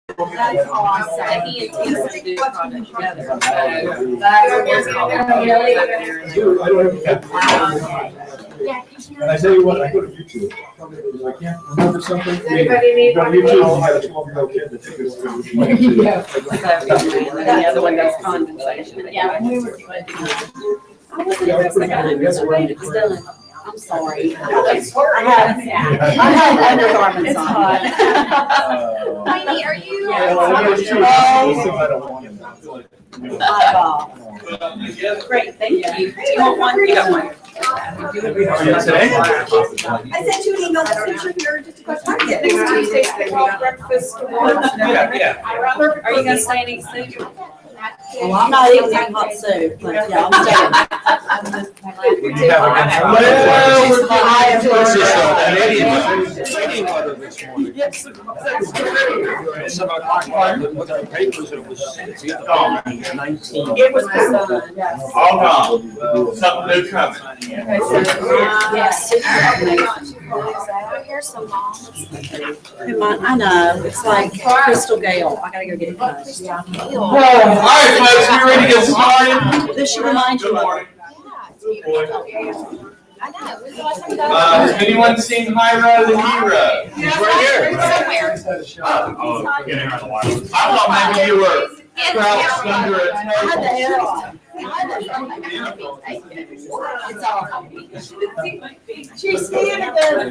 That's awesome. He intends to do a project together. And I tell you what, I go to YouTube. I can't remember something. Anybody need On one? YouTube, I have a 12-year-old kid that thinks it's good. The other one does condensation. Yeah, we were doing. I wasn't impressed. I didn't know it was done. I'm sorry. I have undergarments It's on. hot. Heidi, are you? I don't want it. I feel like- Great, thank you. Do you want one? You got one. How are you today? I sent you an email that said you're here just a question. Next Tuesday, they call breakfast awards. Yeah. Are you gonna stay and eat soup? Well, I'm not eating that hot soup, but yeah, I'm staying. We have a- Well, we're behind. Canadian weather this morning. Yes. At 7 o'clock, I looked at the papers, it was 19. It was the sun, yes. Hold on, something new coming. Yes. Here's some moms. I know, it's like Crystal Gale. I gotta go get it done. All right, folks, we ready to get started? This should remind Good you of morning. I know. Has anyone seen Hiro the Hero? He's right here. Somewhere. I thought maybe you were crouched under a I had the hair table. on. It's all. She's standing there.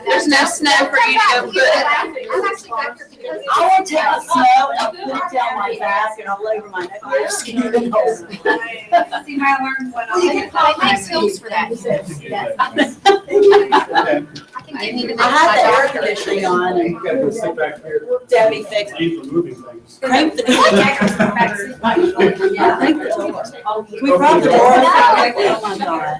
There's no snow for you to go put. I'm actually back here because. I will take the snow and I'll put it down my back and I'll lay over my neck. See, my alarm went off. You can call my skills for that. I can give you the. I had the air conditioning on and You gotta go sit back here. Debbie fixed. Keep removing things. Crank the door. Yeah, crank the door. We brought the door. Oh my God.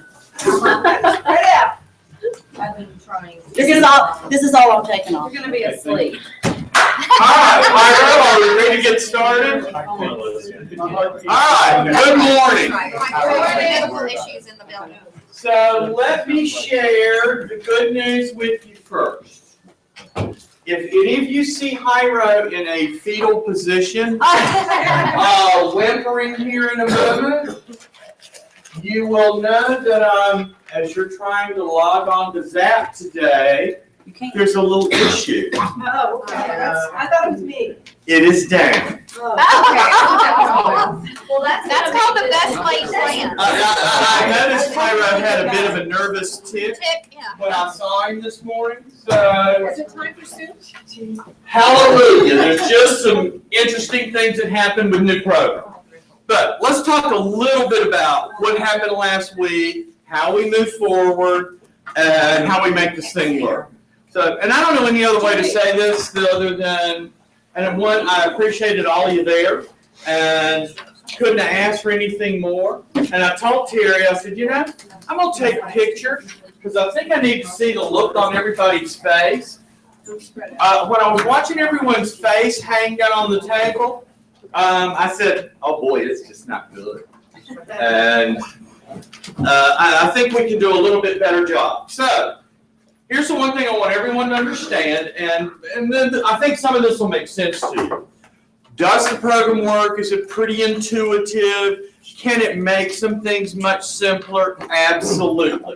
I've been trying. This is all I'm taking off. You're gonna be asleep. All right, Hiro, are we ready to get started? All right, good morning. Medical issues in the building. So let me share the good news with you first. If any of you see Hiro in a fetal position, whimpering here in a moment, you will know that as you're trying to log on to Zap today, You can't. there's a little issue. Oh, okay. I thought it was me. It is down. Well, that's called the best laid plan. I noticed Hiro had a bit of a nervous tick Yeah. when I saw him this morning, so. Is it time for soup? Hallelujah. There's just some interesting things that happened with new program. But let's talk a little bit about what happened last week, how we move forward, and how we make this thing work. So, and I don't know any other way to say this other than, I appreciated all of you there and couldn't have asked for anything more. And I told Terry, I said, I'm going to take a picture because I think I need to see the look on everybody's face. When I was watching everyone's face hang down on the table, I said, oh boy, it's just not good. And I think we can do a little bit better job. So here's the one thing I want everyone to understand, and then I think some of this will make sense to you. Does the program work? Is it pretty intuitive? Can it make some things much simpler? Absolutely.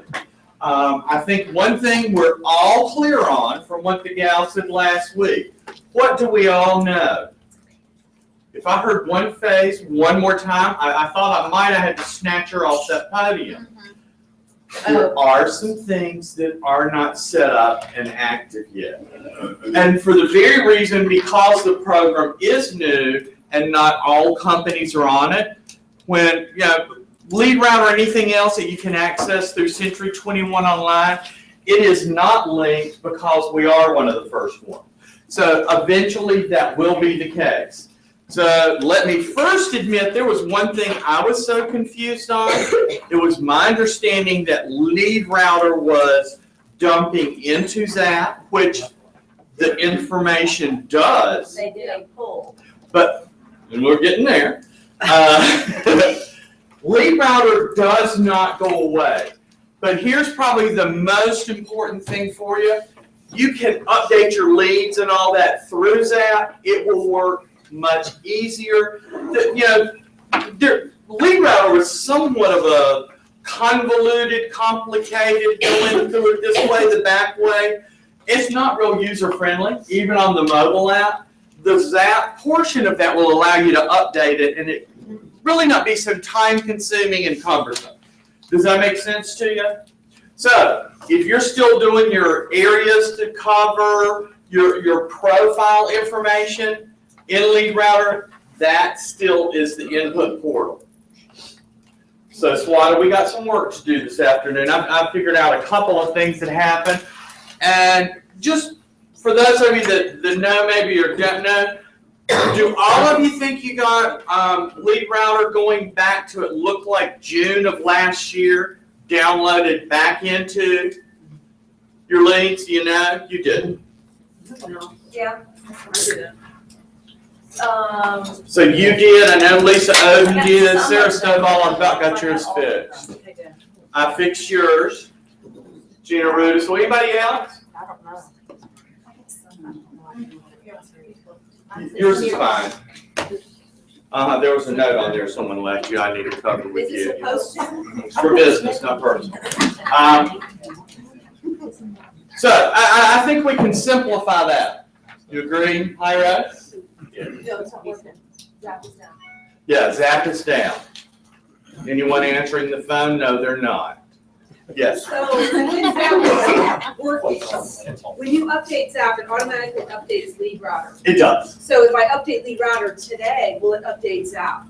I think one thing we're all clear on from what the gal said last week, what do we all know? If I heard one face one more time, I thought I might have had to snatch her off that podium. There are some things that are not set up and active yet. And for the very reason, because the program is new and not all companies are on it, when Lead Route or anything else that you can access through Century 21 Online, it is not linked because we are one of the first ones. So eventually that will be the case. So let me first admit there was one thing I was so confused on. It was my understanding that Lead Router was dumping into Zap, which the information does. They did a pull. But, and we're getting there. Lead Router does not go away. But here's probably the most important thing for you. you can update your leads and all that through Zap. It will work much easier. Lead Router was somewhat of a convoluted, complicated, going through it this way, the back way. It's not real user-friendly, even on the mobile app. The Zap portion of that will allow you to update it and it really not be so time-consuming and cumbersome. Does that make sense to you? So, if you're still doing your areas to cover, your profile information in Lead Router, that still is the input portal. So, Swada, we got some work to do this afternoon. I've figured out a couple of things that happen. And just for those of you that know maybe or don't know, do all of you think you got Lead Router going back to it looked like June of last year, downloaded back into your leads? You know, you didn't. Yeah. So you did. I know Lisa Oden did. Sarah Stovall about got yours fixed. I fixed yours. Gina Rudis. Well, anybody else? I don't know. Yours is fine. There was a note on there someone left you. I need to cover with Is it you. supposed to? It's for business, not personal. So I think we can simplify that. You agree, Ira? No, it's not working. Zap is down. Yeah, Zap is down. Anyone answering the phone? No, they're not. Yes. So when you update Zap, it automatically updates Lead Router. It does. So if I update Lead Router today, will it update Zap?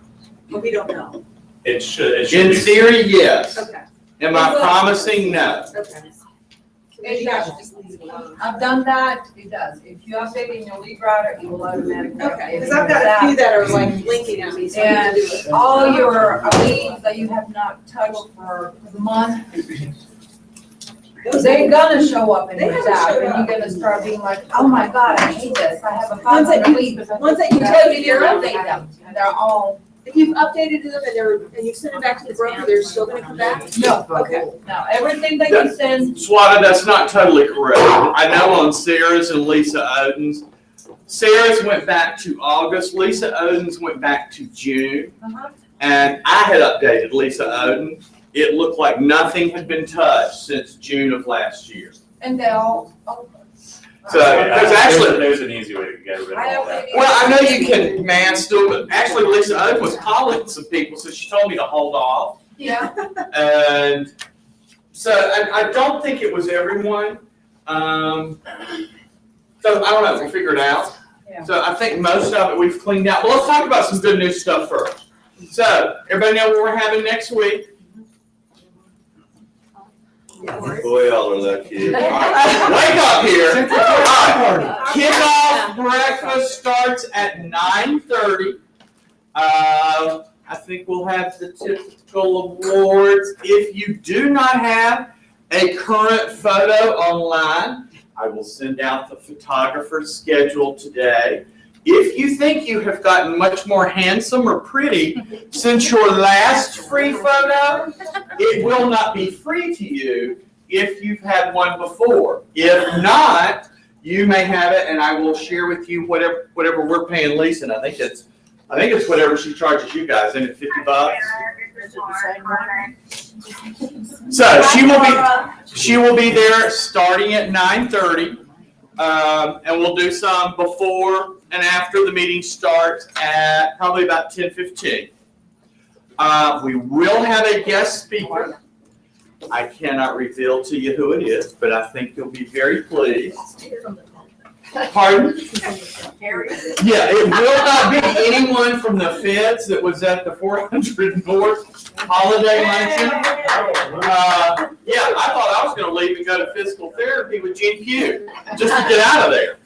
Or we don't know. It should In be. theory, yes. Okay. Am I promising? No. Okay. So maybe I should just leave it alone. I've done that, it does. If you update in your Lead Router, it will automatically update. Okay, because I've got a few that are like blinking at me, so I need to do it. And all your leads that you have not touched for the month, they're gonna show up in They your haven't Zap, showed and up. you're gonna start being like, oh my God, I hate this, I have a Ones that 500 you- leads. ones that you But totally if you didn't update them, they're all, If you've updated them and you send them back to the broker, they're still gonna come back? no, Okay. no, everything that you send, Swada, that's not totally correct. I know on Sarah's and Lisa Oden's, Sarah's went back to August, Lisa Oden's went back to June. Uh-huh. And I had updated Lisa Oden. It looked like nothing had been touched since June of last year. and they all, oh. So there's actually, There's an easy way to get rid of all that. well, I know you can man still, but actually Lisa Oden was calling some people, so she told me to hold off. Yeah. And so I don't think it was everyone. So I don't know, we'll figure it out. Yeah. So I think most of it we've cleaned out. But let's talk about some good news stuff first. So everybody know what we're having next week? Boy, y'all are lucky. Wake up here. All right. Kickoff breakfast starts at 9:30. I think we'll have the typical awards. If you do not have a current photo online, I will send out the photographer's schedule today. If you think you have gotten much more handsome or pretty since your last free photo, it will not be free to you if you've had one before. If not, you may have it, and I will share with you whatever we're paying Lisa. And I think it's whatever she charges you guys. Isn't it $50? So she will be there starting at 9:30, and we'll do some before and after the meeting starts at probably about 10:15. We will have a guest speaker. I cannot reveal to you who it is, but I think you'll be very pleased. Pardon? Yeah, it will not be anyone from the feds that was at the 400 North holiday luncheon. Yeah, I thought I was going to leave and go to physical therapy with Gene Pugh just to get out of there.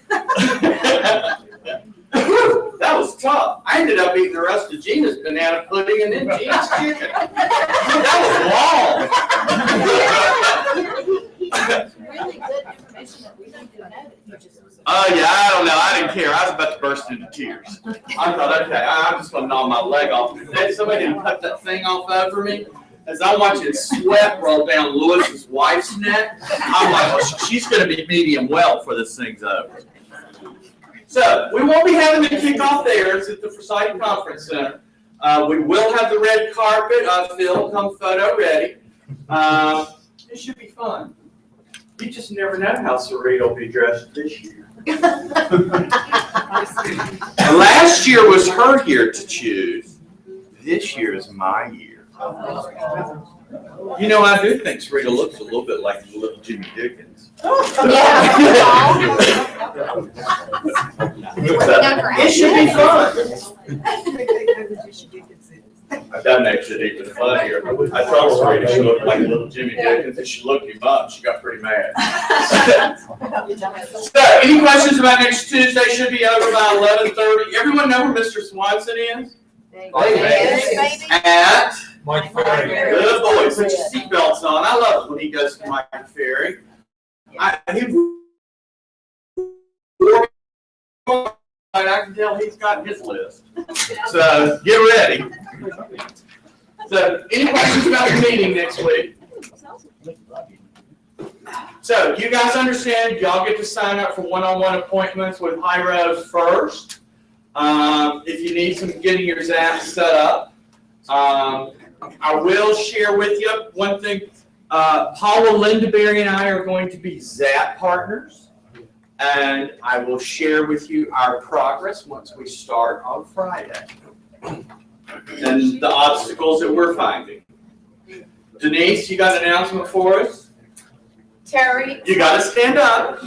That was tough. I ended up eating the rest of Gina's banana pudding and then Gene's chicken. That was long. Really good information that we don't know that you just. Oh, yeah, I don't know. I didn't care. I was about to burst into tears. I thought, okay, I'm just going to gnaw my leg off. Then somebody didn't cut that thing off over me. as I'm watching sweat roll down Lewis's wife's neck, I'm like, well, she's gonna be medium well before this thing's over. So, we won't be having the kickoff there, it's at the Forsyth Conference Center. We will have the red carpet, Phil, come photo ready. It should be fun. You just never know how Sarita will be dressed this year. Last year was her year to choose. This year is my year. You know, I do think Sarita looks a little bit like little Jimmy Dickens. It should be fun. That makes it even funnier. I told Sarita she looked like little Jimmy Dickens, and she looked him up. She got pretty mad. So, any questions about next Tuesday? Should be over by 11:30. Everyone know where Mr. Swanson is? At Mike Ferry. Good boy. Put your seatbelts on. I love it when he goes to Mike Ferry. I can tell he's got his list. So get ready. So any questions about the meeting next week? So you guys understand, y'all get to sign up for one-on-one appointments with High Rose first. If you need some getting your Zap set up. I will share with you one thing. Paula Lindaberry and I are going to be Zap partners. And I will share with you our progress once we start on Friday. And the obstacles that we're finding. Denise, you got an announcement for us? Terry, You got to stand up.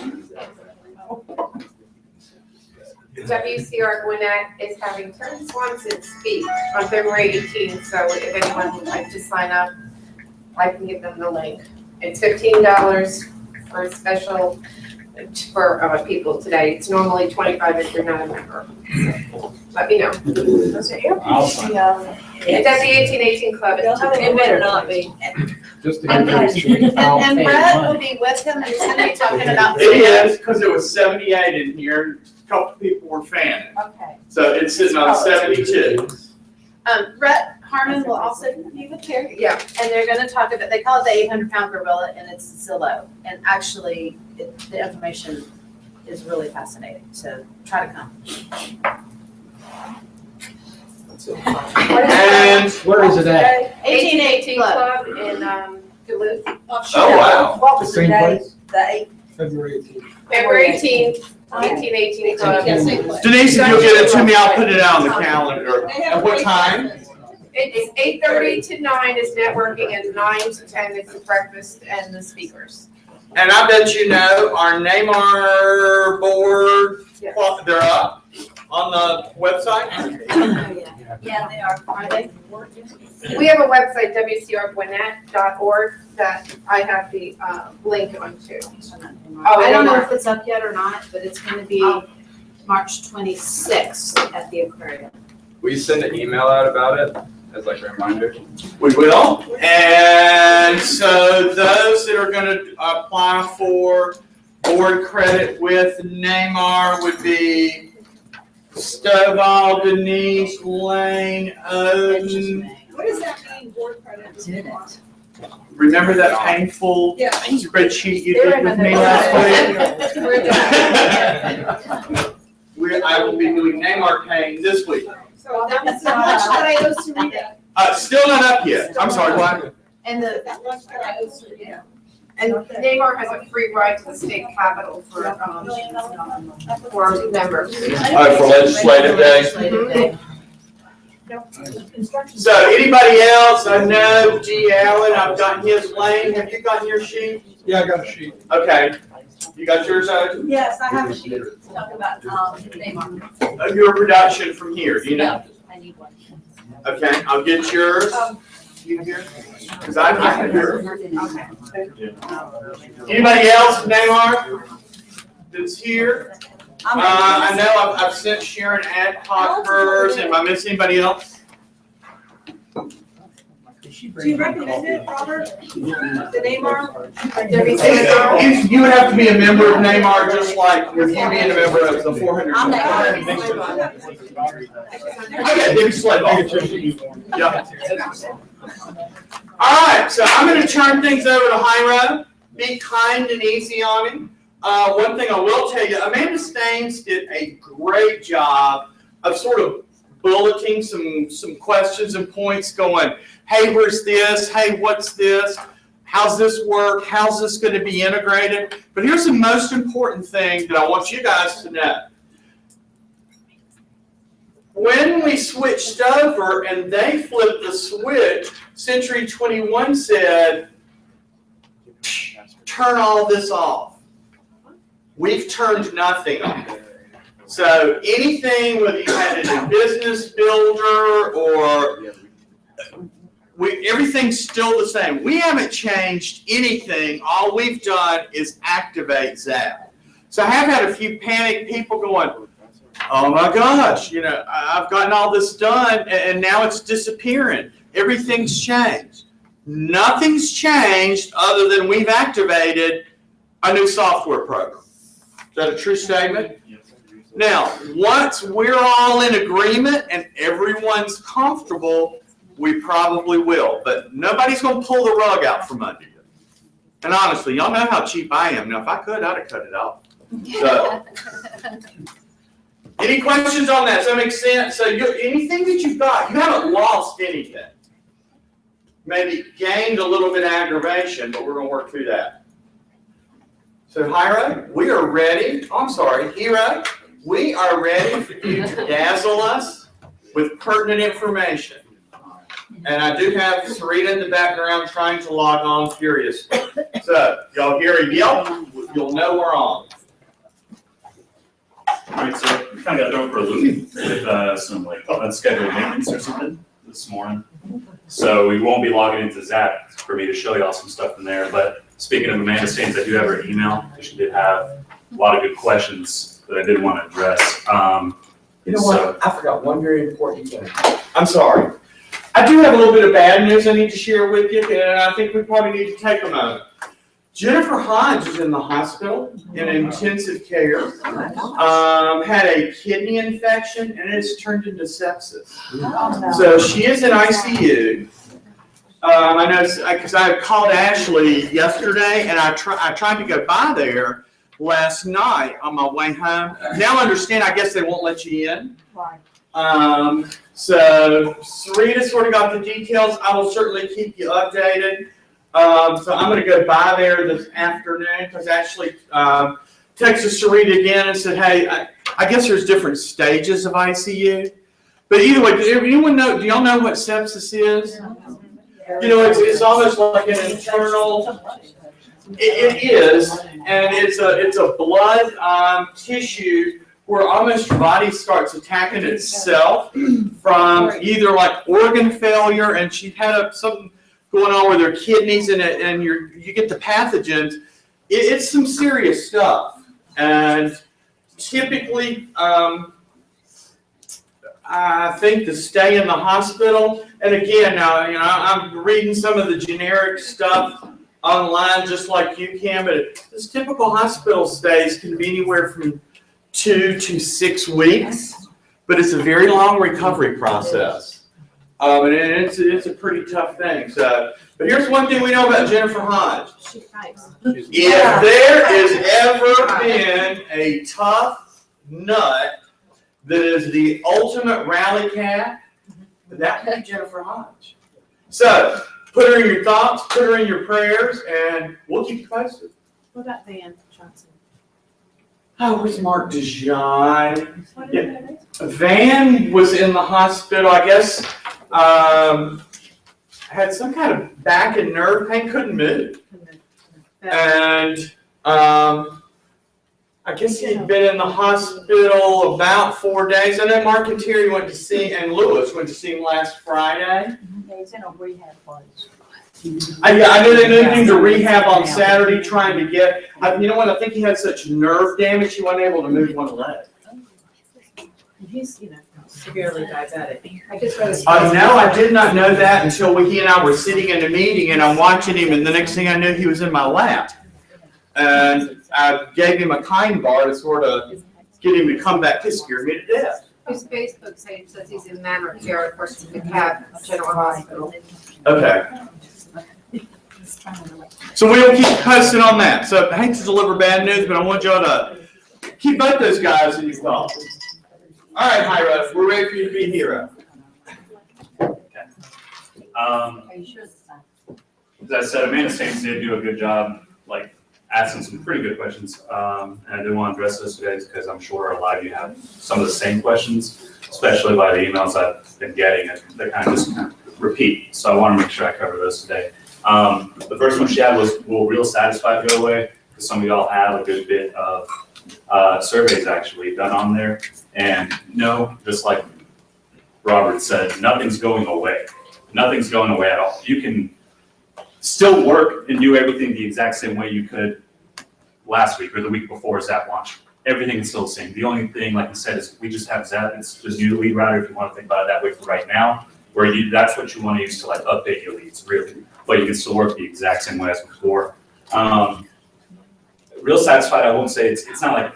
WCR Gwinnett is having Terry Swanson speak on February 18th, so if anyone would like to sign up, I can give them the link. It's $15 for a special for people today. It's normally $25 if you're not a member. Let me know. It's at the 1818 Club. It better not be. Just to And get and Brett will be with him, and he's gonna be talking about. It is, because it was 78 in here. A couple people were fanning. Okay. So it's sitting on 72. Brett Harmon will also be with Terry. Yeah. And they're gonna talk about, they call it the 800-pound gorilla, and it's Zillow. And actually, the information is really fascinating, so try to come. And, Where is it at? 1818 Club. Club in Duluth. oh wow. What The was the same day? place? The 8th. February 18th. February 18th, 1818 Club. Denise, if you'll get it to me, I'll put it out on the calendar. At what time? It's 8:30 to 9 is networking, and 9 to 10 is the breakfast and the speakers. And I bet you know, our Neymar board, Yes. they're up on the website? Yeah, they are. Are they? We have a website, wcrgwinnett.org, that I have the link onto. I don't know if it's up yet or not, but it's gonna be March 26th at the aquarium. Will you send an email out about it as like a reminder? We will. And so those that are going to apply for board credit with Neymar would be Stovall, Denise, Lane, Odin. What does that mean, board credit? Remember that painful Yeah. spreadsheet you did with me last week? I will be doing Neymar paint this week. So that's how much that I owe Sarita. Still not up yet. I'm sorry, what? And the, That much that I owe Sarita. And Neymar has a free ride to the state capitol for members. For legislative day. So anybody else? I know G. Allen, I've gotten his. Lane, have you gotten your sheet? Yeah, I got a sheet. Okay. You got yours out? yes, I have a sheet to talk about, Neymar. Your production from here, do you know? I need one. Okay, I'll get yours. You here? Because I have yours. Anybody else, Neymar, that's here? I know I've sent Sharon ad hoc hers. Am I missing anybody else? Do you recommend it, Robert? The Neymar? You would have to be a member of Neymar, just like with you being a member of the 400. I'm Okay, David Slade. Yeah. All right, so I'm gonna turn things over to Hyro. Be kind and easy on him. One thing I will tell you, Amanda Staines did a great job of sort of bulleting some questions and points going, hey, where's this? Hey, what's this? How's this work? How's this going to be integrated? But here's the most important thing that I want you guys to know. When we switched over and they flipped the switch, Century 21 said, turn all this off. We've turned nothing off. So anything, whether you had it in Business Builder or everything's still the same. We haven't changed anything. All we've done is activate Zap. So I have had a few panicked people going, oh my gosh, you know, I've gotten all this done and now it's disappearing. Everything's changed. Nothing's changed other than we've activated a new software program. Is that a true statement? Now, once we're all in agreement and everyone's comfortable, we probably will. But nobody's going to pull the rug out from under you. And honestly, y'all know how cheap I am. Now, if I could, I'd have cut it off. So, any questions on that? Does that make sense? So anything that you've got, you haven't lost anything. Maybe gained a little bit of aggravation, but we're going to work through that. So, Hyro, we are ready. Oh, I'm sorry, Hero, we are ready for you to dazzle us with pertinent information. And I do have Sarita in the background trying to log on furiously. So, y'all hear a yelp, you'll know we're on. All right, so we kind of got thrown for a loop with some like unscheduled maintenance or something this morning. So we won't be logging into Zap for me to show y'all some stuff in there. But speaking of Amanda Staines, I do have her email. She did have a lot of good questions that I did want to address. You know what? I forgot one very important thing. I'm sorry. I do have a little bit of bad news I need to share with you, and I think we probably need to take a moment. Jennifer Hodge is in the hospital in intensive care. Had a kidney infection, and it has turned into sepsis. So she is in ICU. I know because I called Ashley yesterday, and I tried to go by there last night on my way home. Now I understand, I guess they won't let you in. So Sarita sort of got the details. I will certainly keep you updated. So I'm going to go by there this afternoon because Ashley texted Sarita again and said, hey, I guess there's different stages of ICU. But either way, do anyone know, do y'all know what sepsis is? You know, it's almost like an internal, it is, and it's a blood tissue where almost your body starts attacking itself from either like organ failure, and she had something going on with her kidneys, and you get the pathogens. It's some serious stuff, and typically I think to stay in the hospital. And again, now you know I'm reading some of the generic stuff online, just like you can. But this typical hospital stays can be anywhere from 2 to 6 weeks, but it's a very long recovery process. And it's a pretty tough thing. So, but here's one thing we know about Jennifer Hodge. If there has ever been a tough nut that is the ultimate rally cat, that would be Jennifer Hodge. So, put her in your thoughts, put her in your prayers, and we'll keep you posted. What about Van Johnson? Oh, where's Mark DeJean? Yeah. Van was in the hospital, I guess. Had some kind of back and nerve pain, couldn't move. And I guess he'd been in the hospital about 4 days. I know Mark and Terry went to see, and Lewis went to see him last Friday. He's in a rehab place. I know they moved him to rehab on Saturday trying to get, you know what, I think he had such nerve damage he wasn't able to move one leg. He's, severely diabetic. No, I did not know that until he and I were sitting in a meeting and I'm watching him, and the next thing I knew he was in my lap. And I gave him a kind bar to sort of get him to come back. It scared me to death. His Facebook page says he's in Maverick Care, of course, in the CAP General Hospital. Okay. So we'll keep posting on that. So I hate to deliver bad news, but I want y'all to keep both those guys in your thoughts. All right, Hiro, we're ready for you to be a hero. Are you sure it's the same? As I said, Amanda Staines did do a good job, like asking some pretty good questions. And I did want to address those today because I'm sure a lot of you have some of the same questions, especially by the emails I've been getting, and they kind of just repeat. So I want to make sure I cover those today. The first one she had was, will Real Satisfied go away? Because some of y'all have a good bit of surveys actually done on there. And no, just like Robert said, nothing's going away. Nothing's going away at all. You can still work and do everything the exact same way you could last week or the week before Zap launch. Everything is still the same. The only thing, like I said, is we just have Zap. It's the new lead router if you want to think about it that way for right now, where that's what you want to use to like update your leads, really. But you can still work the exact same way as before. Real Satisfied, I won't say it's not like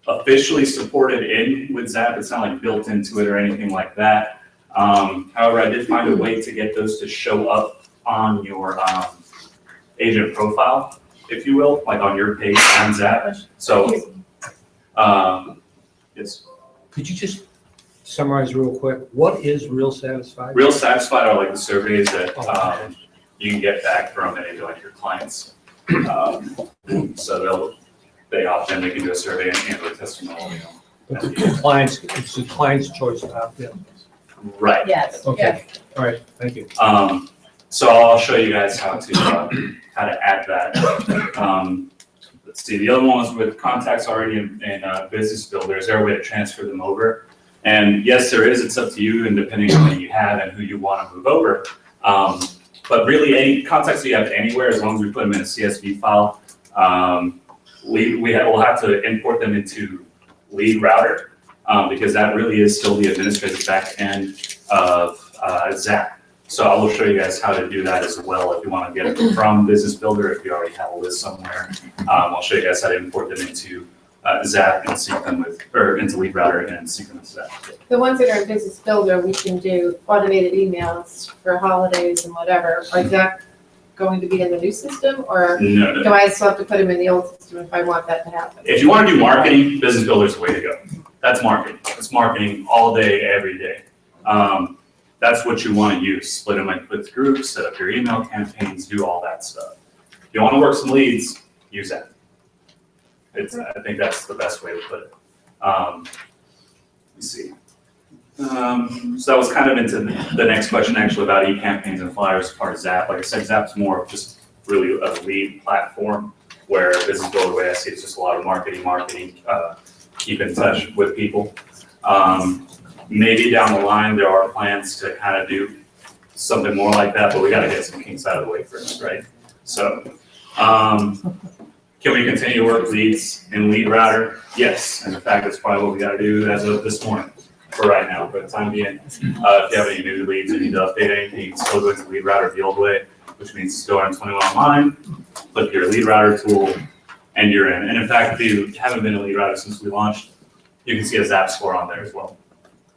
officially supported in with Zap. It's not like built into it or anything like that. However, I did find a way to get those to show up on your agent profile, if you will, like on your page on Zap. So, yes. Could you just summarize real quick, what is Real Satisfied? Real Satisfied are like the surveys that you can get back from any of like your clients. So they often they can do a survey and handle a testimonial. But the clients, it's the client's choice to opt in. Right. Yes. Okay, all right, thank you. So I'll show you guys how to add that. Let's see, the other one was with contacts already in Business Builder. Is there a way to transfer them over? And yes, there is. It's up to you, and depending on what you have and who you want to move over. But really, any contacts that you have anywhere, as long as we put them in a CSV file, we'll have to import them into Lead Router because that really is still the administrative back end of Zap. So I will show you guys how to do that as well if you want to get it from Business Builder. If you already have a list somewhere, I'll show you guys how to import them into Zap and sync them with, or into Lead Router and sync them with Zap. The ones that are in Business Builder, we can do automated emails for holidays and whatever. Are that going to be in the new system, or No. do I still have to put them in the old system if I want that to happen? If you want to do marketing, Business Builder is the way to go. That's marketing. It's marketing all day, every day. That's what you want to use. Split them with groups, set up your email campaigns, do all that stuff. If you want to work some leads, use that. I think that's the best way to put it. Let me see. So that was kind of into the next question actually about e-campaigns and flyers as part of Zap. Like I said, Zap's more of just really a lead platform, where Business Builder, the way I see it, it's just a lot of marketing, keep in touch with people. Maybe down the line, there are plans to kind of do something more like that, but we got to get some kinks out of the way first, right? So, can we continue to work leads in Lead Router? Yes, and in fact, that's probably what we got to do as of this morning for right now. For the time being, if you have any new leads and need to update anything, you can still go into Lead Router the old way, which means go on 21 Online, click your Lead Router tool, and you're in. And in fact, if you haven't been a Lead Router since we launched, you can see a Zap score on there as well.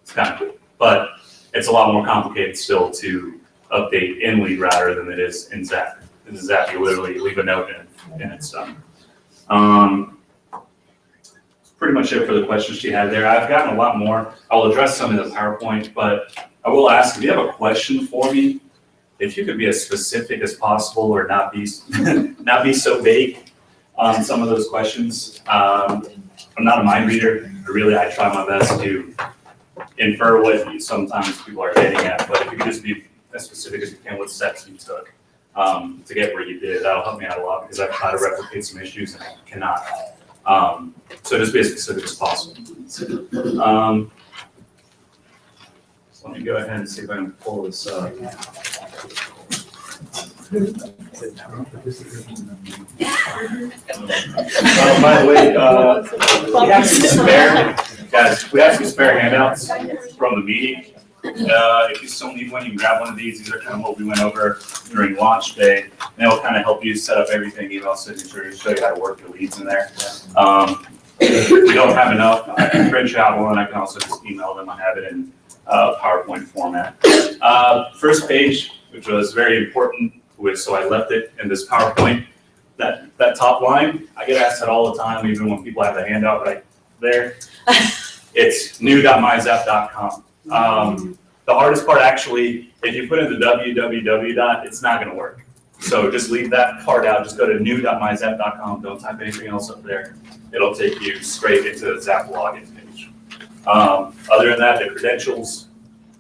It's kind of cool, but it's a lot more complicated still to update in Lead Router than it is in Zap. In Zap, you literally leave a note and it's done. Pretty much it for the questions she had there. I've gotten a lot more. I will address some in the PowerPoint, but I will ask if you have a question for me, if you could be as specific as possible or not be so vague on some of those questions. I'm not a mind reader. I try my best to infer what sometimes people are getting at, but if you could just be as specific as you can, what steps you took to get where you did, that'll help me out a lot because I've tried to replicate some issues and I cannot. So just be as specific as possible. So let me go ahead and see if I can pull this up. By the way, we have some spare handouts from the meeting. If you still need one, you can grab one of these. These are kind of what we went over during launch day. And they'll kind of help you set up everything, email signatures, show you how to work the leads in there. If you don't have enough, I can print you out one. I can also just email them. I have it in PowerPoint format. First page which was very important, so I left it in this PowerPoint. That top line, I get asked that all the time, even when people have the handout right there. It's new.myzap.com. The hardest part actually, if you put in the www. It's not gonna work. So just leave that part out, just go to new.myzap.com, don't type anything else up there. It'll take you straight into the Zap login page. Other than that, the credentials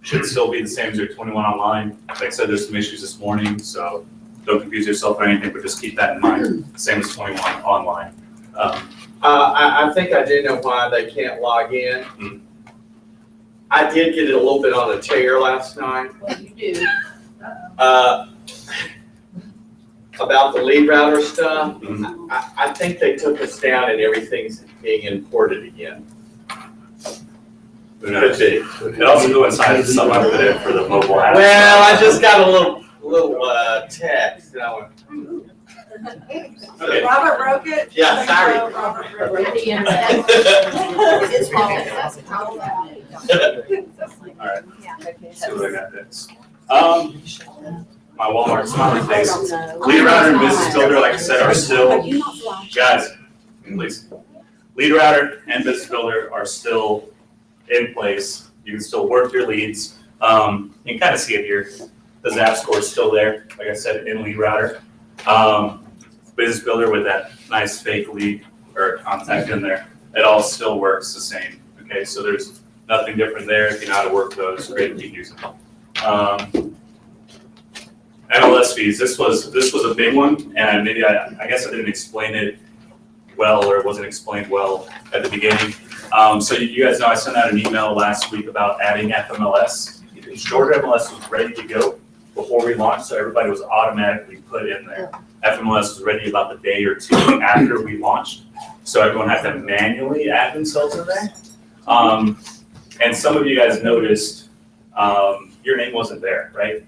should still be the same as your 21 online. Like I said, there's some issues this morning, so don't confuse yourself or anything, but just keep that in mind, same as 21 online. I think I do know why they can't log in. I did get it a little bit on a tear last night. Well, you do. About the lead router stuff. I think they took us down and everything's being imported again. Who knows? It also coincides with something I put in for the mobile app. Well, I just got a little text and I went, Okay. Robert broke it? Yeah, sorry. Robert broke it. The internet. It's fault. All right. See what I got next. My Walmart smiley face. Lead router and business builder, like I said, are still, guys, please. Lead router and business builder are still in place. You can still work your leads. You can kind of see it here. The Zap score is still there, like I said, in lead router. Business builder with that nice fake lead or contact in there, it all still works the same. Okay, so there's nothing different there. If you know how to work those, great, keep using them. MLS fees. This was a big one, and maybe I guess I didn't explain it well, or it wasn't explained well at the beginning. So you guys know I sent out an email last week about adding FMLS. Georgia MLS was ready to go before we launched, so everybody was automatically put in there. FMLS was ready about the day or two after we launched, so everyone had to manually add themselves in there. And some of you guys noticed your name wasn't there, right?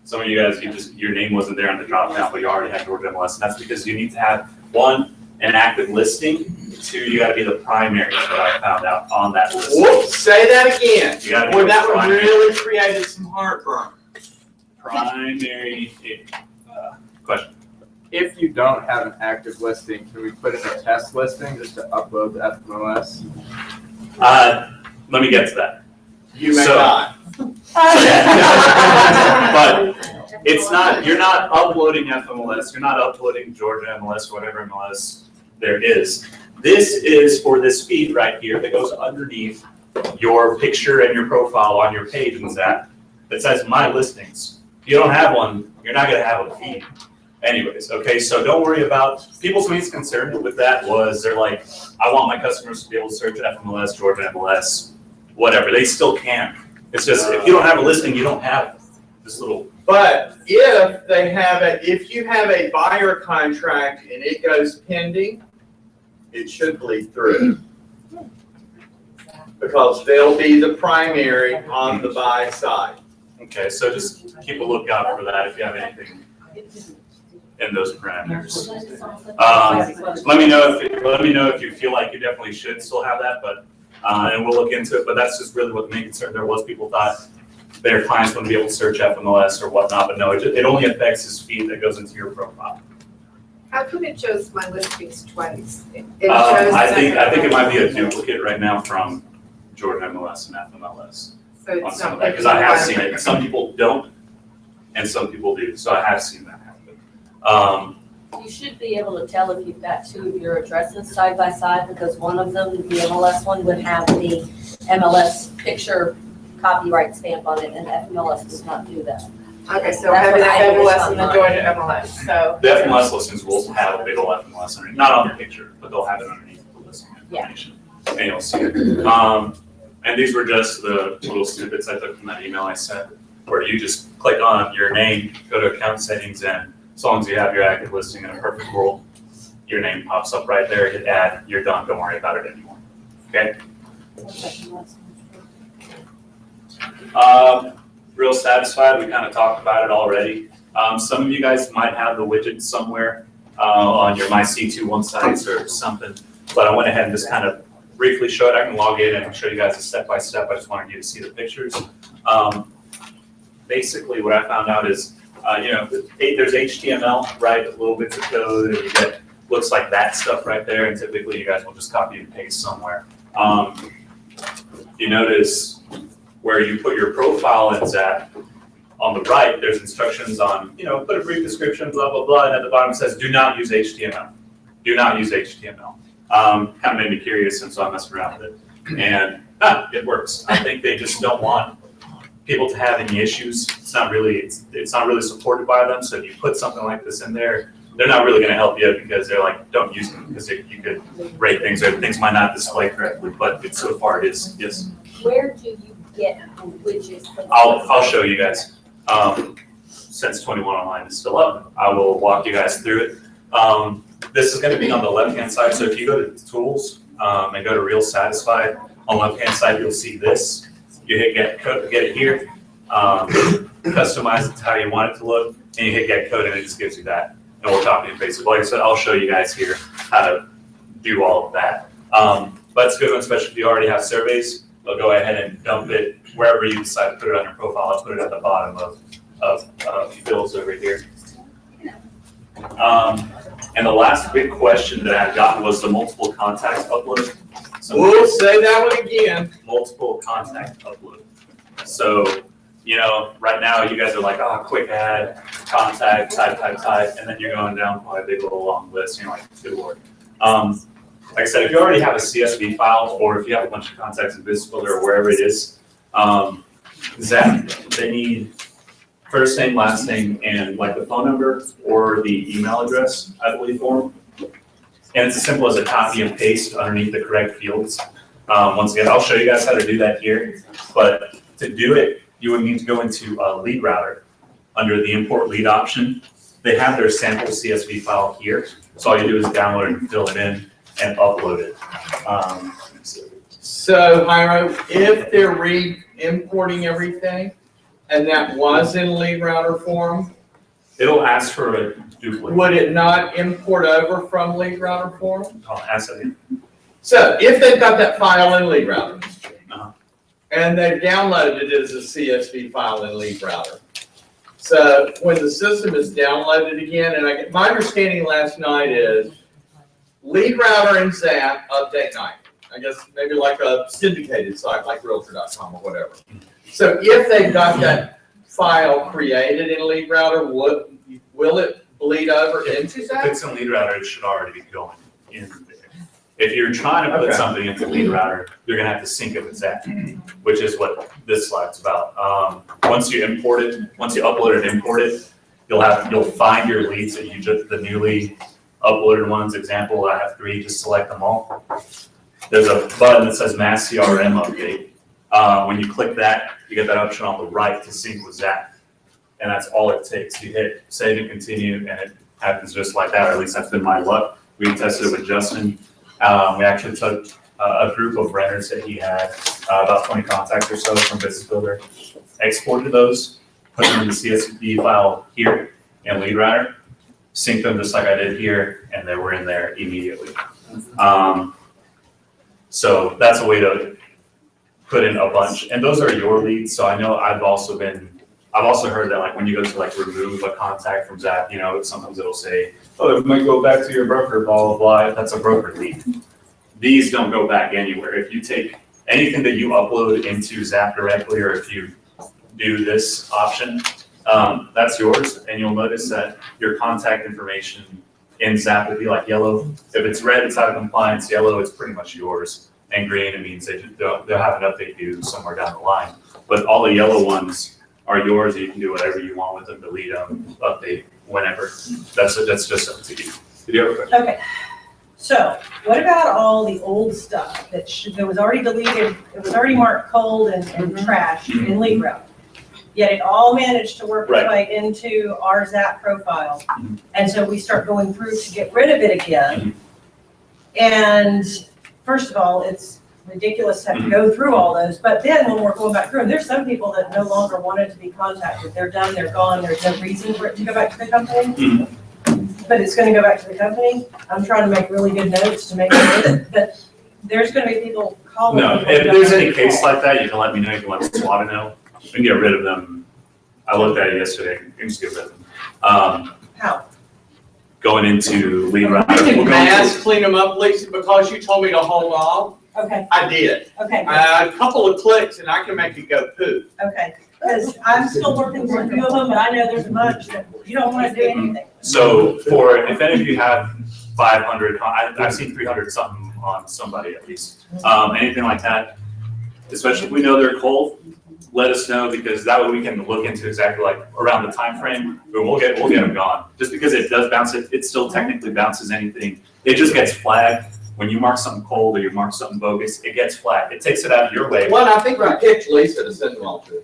Some of you guys, your name wasn't there on the drop down, but you already had Georgia MLS, and that's because you need to have, one, an active listing. Two, you gotta be the primary, is what I found out on that list. whoops, say that again. You gotta be Boy, the that one primary. really created some heartburn. Primary, question. If you don't have an active listing, can we put in a test listing just to upload the FMLS? Let me get to that. You may So- not. But it's not, you're not uploading FMLS, you're not uploading Georgia MLS, whatever MLS there is. This is for this feed right here that goes underneath your picture and your profile on your page in Zap that says My Listings. If you don't have one, you're not gonna have a feed. Anyways, okay, so don't worry about, people's main concern with that was they're like, I want my customers to be able to search FMLS, Georgia MLS, whatever, they still can. It's just, if you don't have a listing, you don't have this little. But if you have a buyer contract and it goes pending, it should bleed through. Because they'll be the primary on the buy side. Okay, so just keep a lookout for that if you have anything in those parameters. Let me know if you feel like you definitely should still have that, but and we'll look into it. But that's just really what the main concern there was. People thought their clients wouldn't be able to search FMLS or whatnot, but no, it only affects his feed that goes into your profile. How come it shows my listings twice? I think it might be a duplicate right now from Jordan MLS and FMLS. So On it's some not of that, because I have seen it. Some people don't, and some people do. So I have seen that happen. You should be able to tell if you've got two of your addresses side by side, because one of them, the MLS one, would have the MLS picture copyright stamp on it, and FMLS does not do that. Okay, so That's having what the I noticed MLS and the online. Georgia MLS, so. The FMLS listings will have a big old FMLS underneath, not on the picture, but they'll have it underneath the listing information. And you'll see it. And these were just the little snippets I took from that email I sent, where you just click on your name, go to account settings, and as long as you have your active listing in a perfect world, your name pops up right there, hit add, you're done, don't worry about it anymore, okay? Real satisfied, we kind of talked about it already. Some of you guys might have the widget somewhere on your MyC21 sites or something, but I went ahead and just kind of briefly show it. I can log in and show you guys a step-by-step. I just wanted you to see the pictures. basically what I found out is, there's HTML, right, little bits of code, and you get, looks like that stuff right there, and typically you guys will just copy and paste somewhere. You notice where you put your profile in Zap, on the right, there's instructions on, put a brief description, blah, blah, blah, and at the bottom it says, do not use HTML. Do not use HTML. Kind of made me curious, and so I messed around with it. And it works. I think they just don't want people to have any issues. It's not really supported by them. So if you put something like this in there, they're not really going to help you because they're like, don't use it because you could rate things or things might not display correctly. But so far it is. Yes. Where do you get widgets? I'll show you guys. Since 21 Online is still up, I will walk you guys through it. This is going to be on the left-hand side. So if you go to Tools and go to Real Satisfied, on the left-hand side you'll see this. You hit get it here, customize it to how you want it to look, and you hit get code, and it just gives you that. And we'll copy and paste it. Like I said, I'll show you guys here how to do all of that. But it's a good one, especially if you already have surveys. They'll go ahead and dump it wherever you decide to put it on your profile. I'll put it at the bottom of Phil's over here. And the last big question that I got was the multiple contacts upload. So We'll say that one again. multiple contact upload. So, right now you guys are like, quick add, contact, type, and then you're going down by a big little long list, and you're like, good lord. Like I said, if you already have a CSV file, or if you have a bunch of contacts in Business Builder or wherever it is, Zap, they need first name, last name, and like the phone number or the email address, I believe, for them. And it's as simple as a copy and paste underneath the correct fields. Once again, I'll show you guys how to do that here. But to do it, you would need to go into Lead Router under the Import Lead option. They have their sample CSV file here. So all you do is download it and fill it in and upload it. So, Jairo, if they're re-importing everything, and that was in Lead Router form, It'll ask for a duplicate. would it not import over from Lead Router form? I'll ask it. So, if they've got that file in Lead Router, Uh-huh. and they've downloaded it as a CSV file in Lead Router, so when the system is downloaded again, and my understanding last night is Lead Router and Zap update night. I guess maybe like a syndicated site like Realtor.com or whatever. So if they've got that file created in Lead Router, will it bleed over into If Zap? it's in Lead Router, it should already be going in there. If you're trying to put Okay. something into Lead Router, you're gonna have to sync it with Zap, which is what this slide's about. Once you upload and import it, you'll find your leads that the newly uploaded ones. Example, I have 3, just select them all. There's a button that says Mass CRM Update. When you click that, you get that option on the right to sync with Zap. And that's all it takes. You hit save and continue, and it happens just like that, or at least that's been my luck. We tested it with Justin. We actually took a group of renters that he had, about 20 contacts or so from Business Builder, exported those, put them in the CSV file here in Lead Router, synced them just like I did here, and they were in there immediately. So that's a way to put in a bunch, and those are your leads. So I know I've also heard that like when you go to like remove a contact from Zap, sometimes it'll say, oh, it might go back to your broker, blah, blah, blah. That's a broker lead. These don't go back anywhere. If you take anything that you upload into Zap directly, or if you do this option, that's yours. And you'll notice that your contact information in Zap will be like yellow. If it's red, it's out of compliance. Yellow, it's pretty much yours. And green, it means they'll have an update due somewhere down the line. But all the yellow ones are yours. You can do whatever you want with them, delete them, update whenever. That's just up to you. Did you have a question? Okay, so what about all the old stuff that was already deleted, it was already marked cold and trash in Lead Router? Yet it all managed to work its way into our Zap profile. And so we start going through to get rid of it again. And first of all, it's ridiculous to have to go through all those, but then when we're going back through, and there's some people that no longer wanted to be contacted. They're done, they're gone, there's no reason for it to go back to the company. But it's gonna go back to the company. I'm trying to make really good notes to make sure that there's gonna be people calling. No, if there's any case like that, you can let me know. You can let SWAT know. We can get rid of them I looked at it yesterday, you can just get rid of them. How? Going into lead route. You can we'll go mass into- clean them up, Lisa, because you told me to hold off. Okay, I did. okay, A couple of clicks and I can make it go poof. okay. Because I'm still working through a few of them, but I know there's a bunch that you don't want to do anything. So for, if any of you have 500, I've seen 300 something on somebody at least. Anything like that, especially if we know they're cold, let us know, because that way we can look into exactly like around the time frame. But we'll get them gone. Just because it does bounce, it still technically bounces anything. It just gets flagged. When you mark something cold or you mark something bogus, it gets flagged. It takes it out of your way. Well, I think I picked Lisa to send them all to.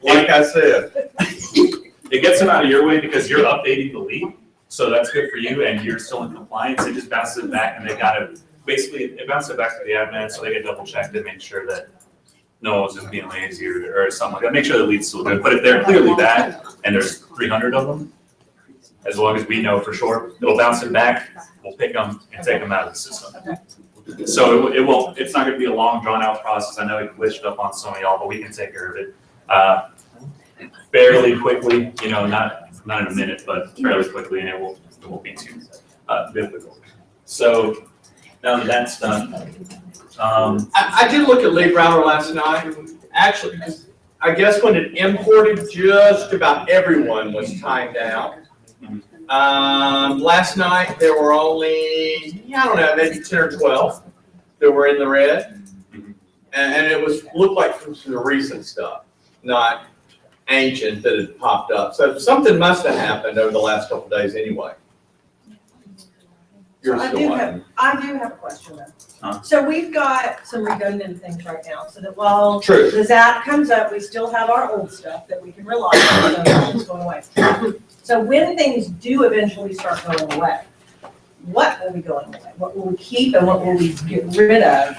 Like I said. It gets them out of your way because you're updating the lead. So that's good for you and you're still in compliance. It just bounces it back and they gotta, basically, it bounces it back to the admin, so they get double checked to make sure that no one's just being lazy or something like that. Make sure the lead's still good. But if they're clearly bad and there's 300 of them, as long as we know for sure, it'll bounce it back, we'll pick them and take them out of the system. So it won't, it's not gonna be a long drawn out process. I know it glitched up on some of y'all, but we can take care of it. Fairly quickly, you know, not in a minute, but fairly quickly, and it won't be too difficult. So now that that's done, I did look at Lead Router last night, actually, because I guess when it imported, just about everyone was timed out. Last night, there were only, I don't know, maybe 10 or 12 that were in the red. And it looked like from the recent stuff, not ancient that had popped up. So something must have happened over the last couple of days anyway. You're I still do on. have a question though. Huh? So we've got some redundant things right now, so that while True. the ZAP comes up, we still have our old stuff that we can rely on, so nothing's going away. So when things do eventually start going away, what will be going away? What will we keep and what will we get rid of?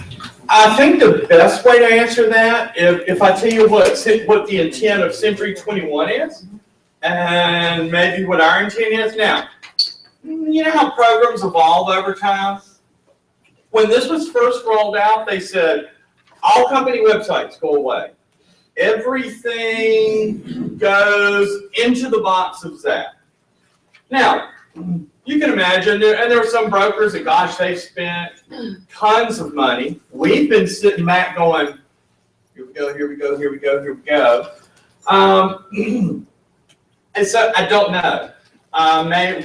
I think the best way to answer that, if I tell you what the intent of Century 21 is, and maybe what our intent is now. You know how programs evolve over time? When this was first rolled out, they said, all company websites go away. Everything goes into the box of Zap. Now, you can imagine, and there were some brokers that, gosh, they've spent tons of money. We've been sitting back going, here we go, here we go, here we go, here we go. And so I don't know.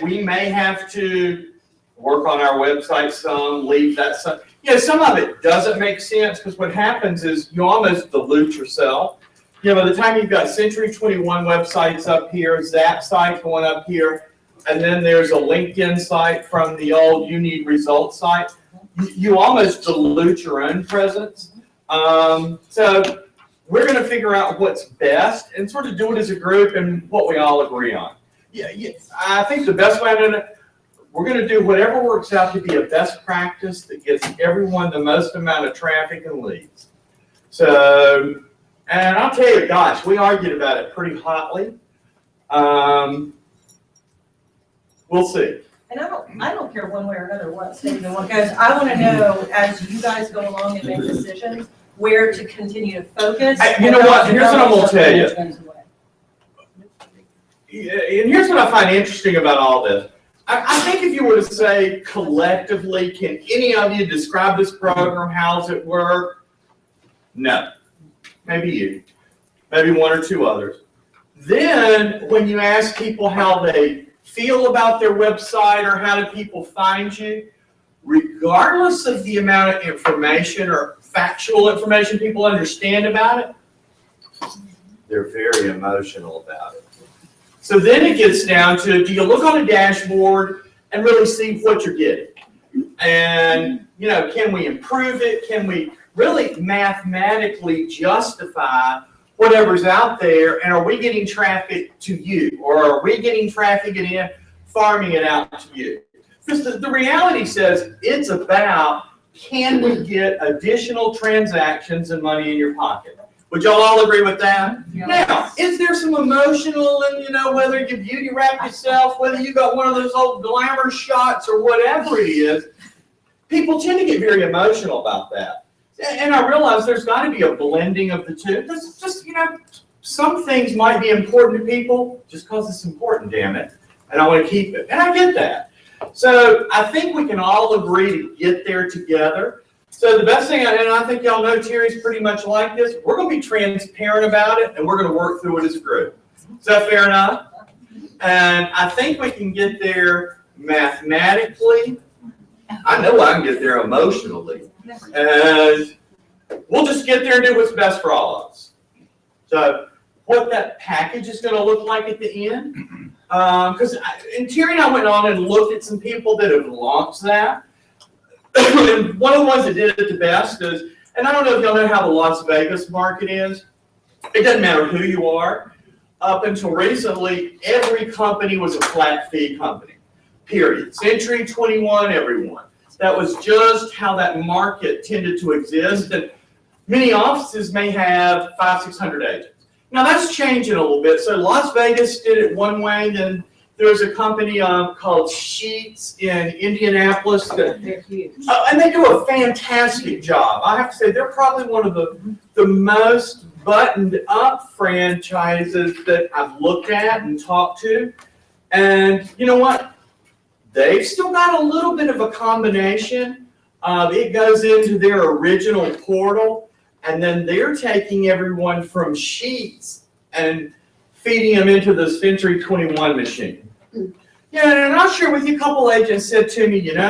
We may have to work on our website some, leave that some. You know, some of it doesn't make sense because what happens is you almost dilute yourself. You know, by the time you've got Century 21 websites up here, Zap site going up here, and then there's a LinkedIn site from the old You Need Results site, you almost dilute your own presence. So we're going to figure out what's best and sort of do it as a group and what we all agree on. Yeah, I think the best way we're going to do whatever works out to be a best practice that gets everyone the most amount of traffic and leads. So, and I'll tell you, gosh, we argued about it pretty hotly. We'll see. And I don't care one way or another what stage they want, because I want to know, as you guys go along and make decisions, where to continue to focus. You know what? Here's what I'm going to tell you. And here's what I find interesting about all this. I think if you were to say collectively, can any of you describe this program? How's it work? No. Maybe you. Maybe one or two others. Then when you ask people how they feel about their website or how do people find you, regardless of the amount of information or factual information people understand about it, they're very emotional about it. So then it gets down to, do you look on a dashboard and really see what you're getting? And, you know, can we improve it? Can we really mathematically justify whatever's out there? And are we getting traffic to you? Or are we getting traffic in, farming it out to you? Because the reality says it's about, can we get additional transactions and money in your pocket? Would y'all all agree with that? Yes. Now, is there some emotional and, you know, whether you beauty wrap yourself, whether you got one of those old glamour shots or whatever it is, people tend to get very emotional about that. And I realize there's gotta be a blending of the two. There's just, some things might be important to people just because it's important, damn it. And I want to keep it. And I get that. So I think we can all agree to get there together. So the best thing, and I think y'all know Terry's pretty much like this, we're going to be transparent about it and we're going to work through it as a group. Is that fair enough? And I think we can get there mathematically. I know I can get there emotionally. And we'll just get there and do what's best for all of us. So what that package is going to look like at the end, because Terry and I went on and looked at some people that have launched that. And one of the ones that did it the best is, and I don't know if y'all know how the Las Vegas market is. It doesn't matter who you are. Up until recently, every company was a flat fee company, period. Century 21, everyone. That was just how that market tended to exist. And many offices may have 500, 600 agents. Now that's changing a little bit. So Las Vegas did it one way, then there's a company called Sheets in Indianapolis. They're huge. And they do a fantastic job. I have to say, they're probably one of the most buttoned up franchises that I've looked at and talked to. And you know what? They've still got a little bit of a combination. It goes into their original portal, and then they're taking everyone from Sheets and feeding them into the Century 21 machine. Yeah, and I'll share with you, a couple agents said to me, and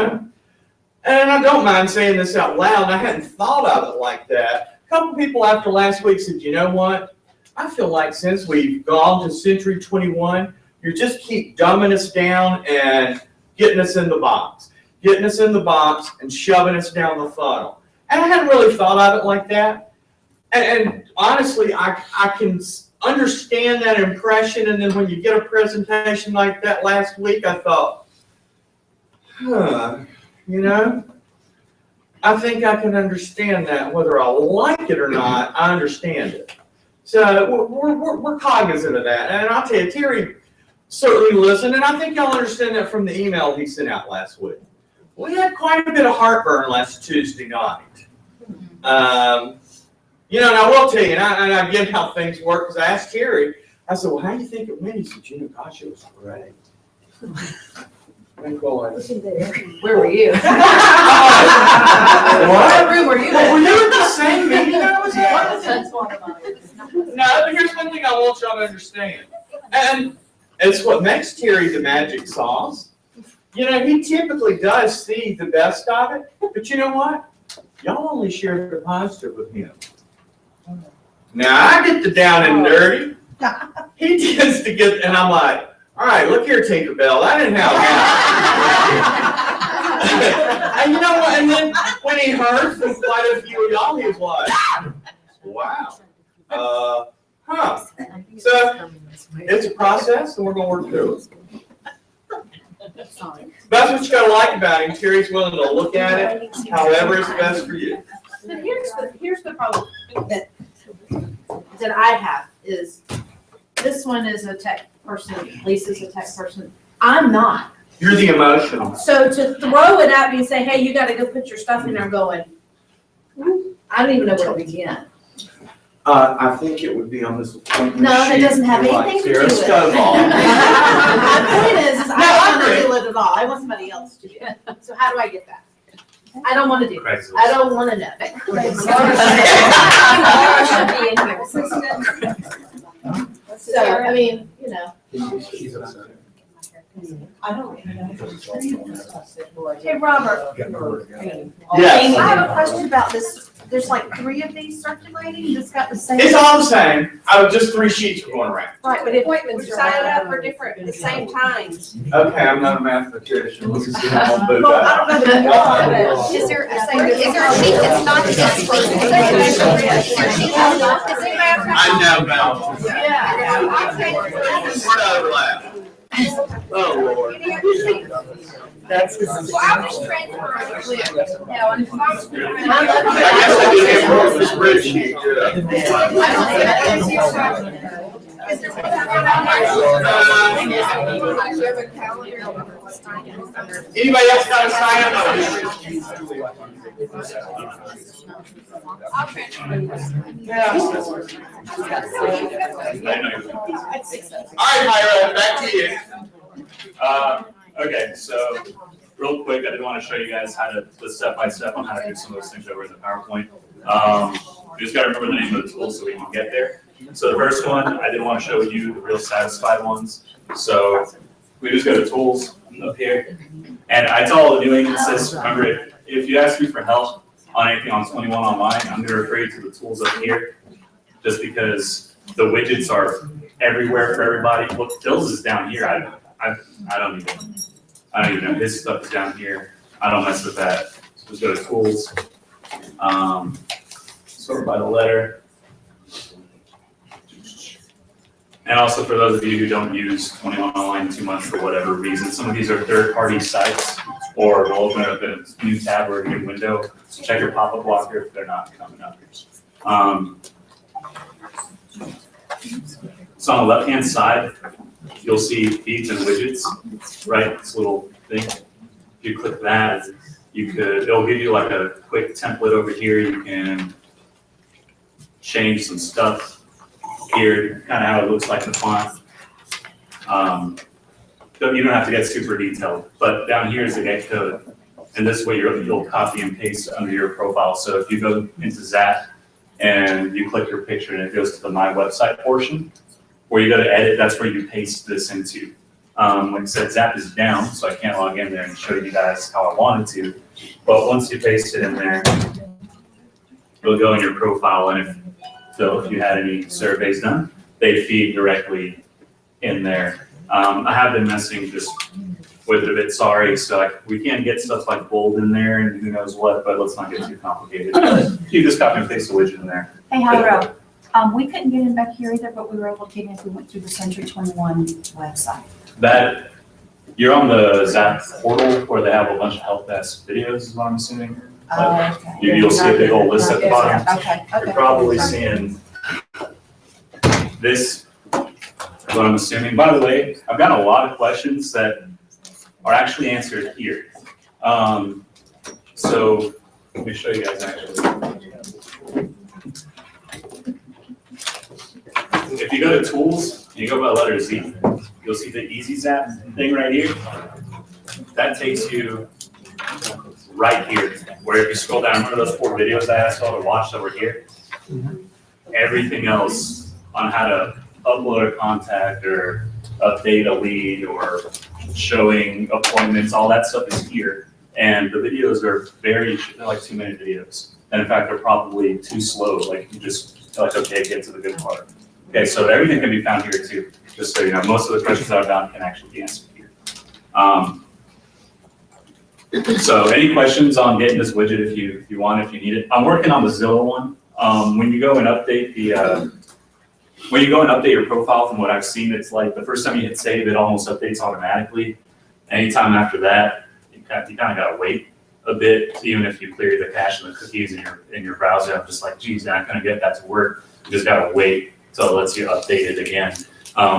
I don't mind saying this out loud, I hadn't thought of it like that. A couple people after last week said, you know what? I feel like since we've gone to Century 21, you just keep dumbing us down and getting us in the box. Getting us in the box and shoving us down the funnel. And I hadn't really thought of it like that. And honestly, I can understand that impression, and then when you get a presentation like that last week, I thought, I think I can understand that. Whether I like it or not, I understand it. So we're cognizant of that. And I'll tell you, Terry certainly listened, and I think y'all understand that from the email he sent out last week. We had quite a bit of heartburn last Tuesday night. And I will tell you, and I get how things work, because I asked Terry, I said, well, how do you think it went? He said, gosh, it was great. Where were you? What room were you in? Were you at the same meeting I was at? No, but here's one thing I want y'all to understand. And it's what makes Terry the magic sauce. He typically does see the best of it, but you know what? Y'all only share the positive with him. Now, I get the down and dirty. He tends to get, and I'm like, all right, look here, Tinkerbell, that didn't happen. And you know what? And then when he heard from quite a few of y'all, he was like, wow. So it's a process, and we're going to work through it. That's what you got to like about him. Terry's willing to look at it however is best for you. But here's the problem that I have is this one is a tech person, Lisa's a tech person. I'm not. You're the emotional. So to throw it at me and say, hey, you got to go put your stuff in there going, I don't even know where to begin. I think it would be on this appointment No, that sheet. doesn't have You're anything to do Sarah with it. Stovall. My point is I don't want to agree. do it at all. I want somebody else to do it. So how do I get that? I don't want to do it. I don't want to know. So, I mean, I don't. Hey, Robert. Yes. I have a question about this. There's like 3 of these circulating. That's got the same. It's all the same. Just 3 sheets were going around. Right, but if we're Appointments are signing right up for different, the same times. Okay, I'm not a mathematician. Let's see how I'll do Well, I don't that. know that you are, but Is there a sheet that's not just I know about. Yeah. What overlap? Oh, Lord. That's. Well, I'll just transfer it. Yeah, and if I'm- I guess I did it from the spreadsheet, Anybody else got to sign up? Myra, back to you. Okay, so real quick, I did want to show you guys how to, the step-by-step on how to do some of those things over in the PowerPoint. You just got to remember the name of the tool so we can get there. So the first one, I did want to show you the real satisfied ones. So we just go to tools up here. And I tell all the new agencies, remember, if you ask me for help on anything on 21 Online, I'm going to refer you to the tools up here, just because the widgets are everywhere for everybody. Look, Phil's is down here. I don't even know. His stuff is down here. I don't mess with that. So just go to tools. Sort by the letter. And also for those of you who don't use 21 Online too much for whatever reason, some of these are third-party sites, or will open up in a new tab or a new window. So check your pop-up blocker if they're not coming up. So on the left-hand side, you'll see feeds and widgets, right? This little thing. If you click that, it'll give you like a quick template over here. You can change some stuff here, kind of how it looks like the font. You don't have to get super detailed, but down here is the get code. And this way you'll copy and paste under your profile. So if you go into Zap and you click your picture and it goes to the My Website portion, where you go to edit, that's where you paste this into. Like I said, Zap is down, so I can't log in there and show you guys how I wanted to. But once you paste it in there, it'll go in your profile, and if you had any surveys done, they feed directly in there. I have been messing just with it a bit, sorry. So we can get stuff like bold in there and who knows what, but let's not get too complicated. You just copy and paste the widget in there. Hey, Jairo, we couldn't get in back here either, but we were able to get in if we went through the Century 21 website. That, you're on the Zap portal where they have a bunch of help desk videos, is what I'm assuming. Okay. You'll see a big old list at the bottom. Okay. You're probably seeing this, is what I'm assuming. By the way, I've got a lot of questions that are actually answered here. So let me show you guys actually. If you go to tools, and you go by letter Z, you'll see the Easy Zap thing right here. That takes you right here, where if you scroll down, remember those 4 videos I asked y'all to watch that were here? Everything else on how to upload a contact or update a lead or showing appointments, all that stuff is here. And the videos are they're like 2-minute videos. And in fact, they're probably too slow. Like you just feel like, okay, get to the good part. Okay, so everything can be found here too. Just so you know, most of the questions I've done can actually be answered here. So any questions on getting this widget if you want, if you need it? I'm working on the Zillow one. When you go and update your profile, from what I've seen, it's like the first time you hit save, it almost updates automatically. Anytime after that, you kind of gotta wait a bit, even if you clear the cache and the cookies in your browser. I'm just like, geez, I'm not gonna get that to work. You just gotta wait till it lets you update it again.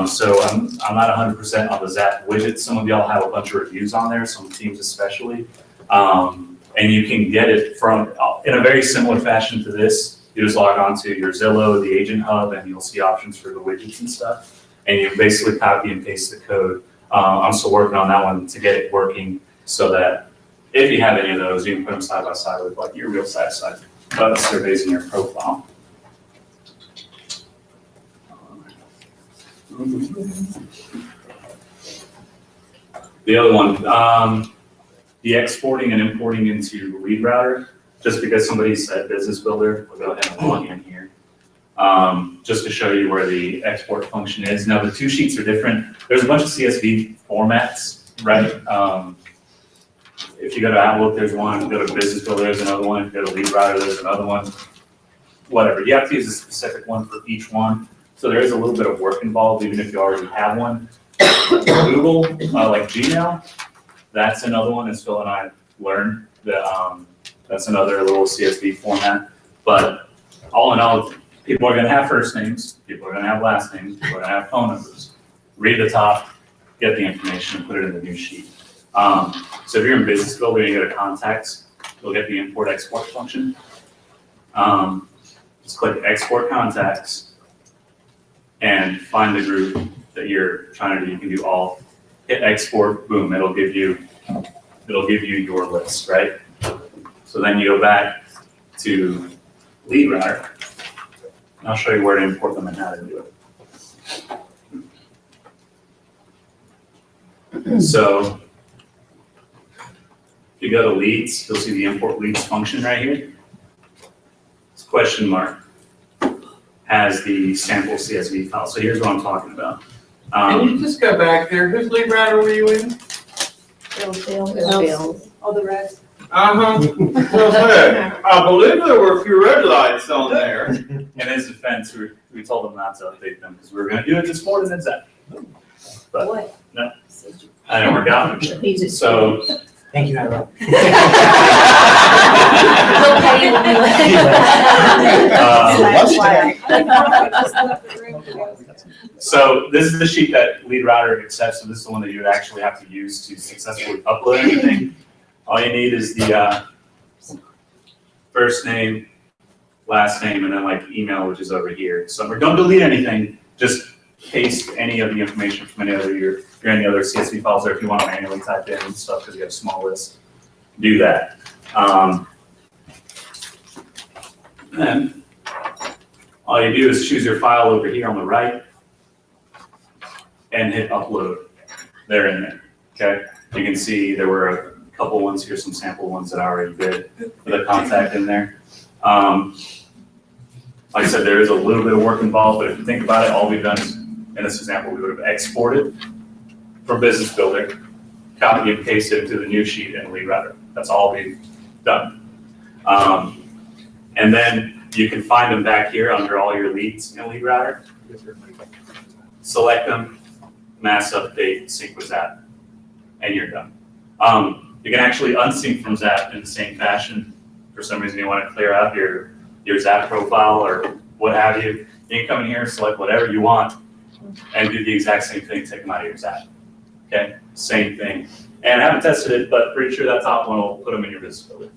So I'm not 100% on the Zap widget. Some of y'all have a bunch of reviews on there, some teams especially. And you can get it from, in a very similar fashion to this. You just log on to your Zillow, the Agent Hub, and you'll see options for the widgets and stuff. And you basically copy and paste the code. I'm still working on that one to get it working so that if you have any of those, you can put them side by side with like your real satisfied surveys in your profile. The other one, the exporting and importing into Lead Router, just because somebody said Business Builder, we'll go ahead and plug in here. Just to show you where the export function is. Now the 2 sheets are different. There's a bunch of CSV formats, right? If you go to Outlook, there's one. If you go to Business Builder, there's another one. If you go to Lead Router, there's another one. Whatever, you have to use a specific one for each one. So there is a little bit of work involved, even if you already have one. Google, like Gmail, that's another one, as Phil and I learned, that that's another little CSV format. But all in all, people are gonna have first names, people are gonna have last names, people are gonna have phone numbers. Read the top, get the information, and put it in the new sheet. So if you're in Business Builder and you go to contacts, you'll get the import-export function. Just click Export Contacts and find the group that you're trying to do. You can do all. Hit Export, boom, it'll give you your list, right? So then you go back to Lead Router. And I'll show you where to import them and how to do it. So if you go to Leads, you'll see the Import Leads function right here. This question mark has the sample CSV file. So here's what I'm talking about. Can you just go back there? Whose lead router were you in? All the rest. I believe there were a few red lights on there. In his defense, we told them not to update them because we were going to do it this morning and Zap. But no, I never got them. So Thank you, Ira. So this is the sheet that Lead Router accepts. So this is the one that you would actually have to use to successfully upload anything. All you need is the first name, last name, and then like email, which is over here. So don't delete anything. Just paste any of the information from any other any other CSV files, or if you want to manually type in stuff because you have a small list, do that. Then all you do is choose your file over here on the right and hit upload. They're in there. Okay, you can see there were a couple ones here, some sample ones that I already did for the contact in there. Like I said, there is a little bit of work involved, but if you think about it, all we've done is, in this example, we would have exported from Business Builder, copy and paste it into the new sheet in Lead Router. That's all we've done. And then you can find them back here under all your leads in Lead Router. Select them, mass update, sync with Zap, and you're done. You can actually unsync from Zap in the same fashion. For some reason you want to clear out your Zap profile or what have you. You can come in here, select whatever you want, and do the exact same thing, take them out of your Zap. Okay, same thing. And I haven't tested it, but pretty sure that top one will put them in your Business Builder.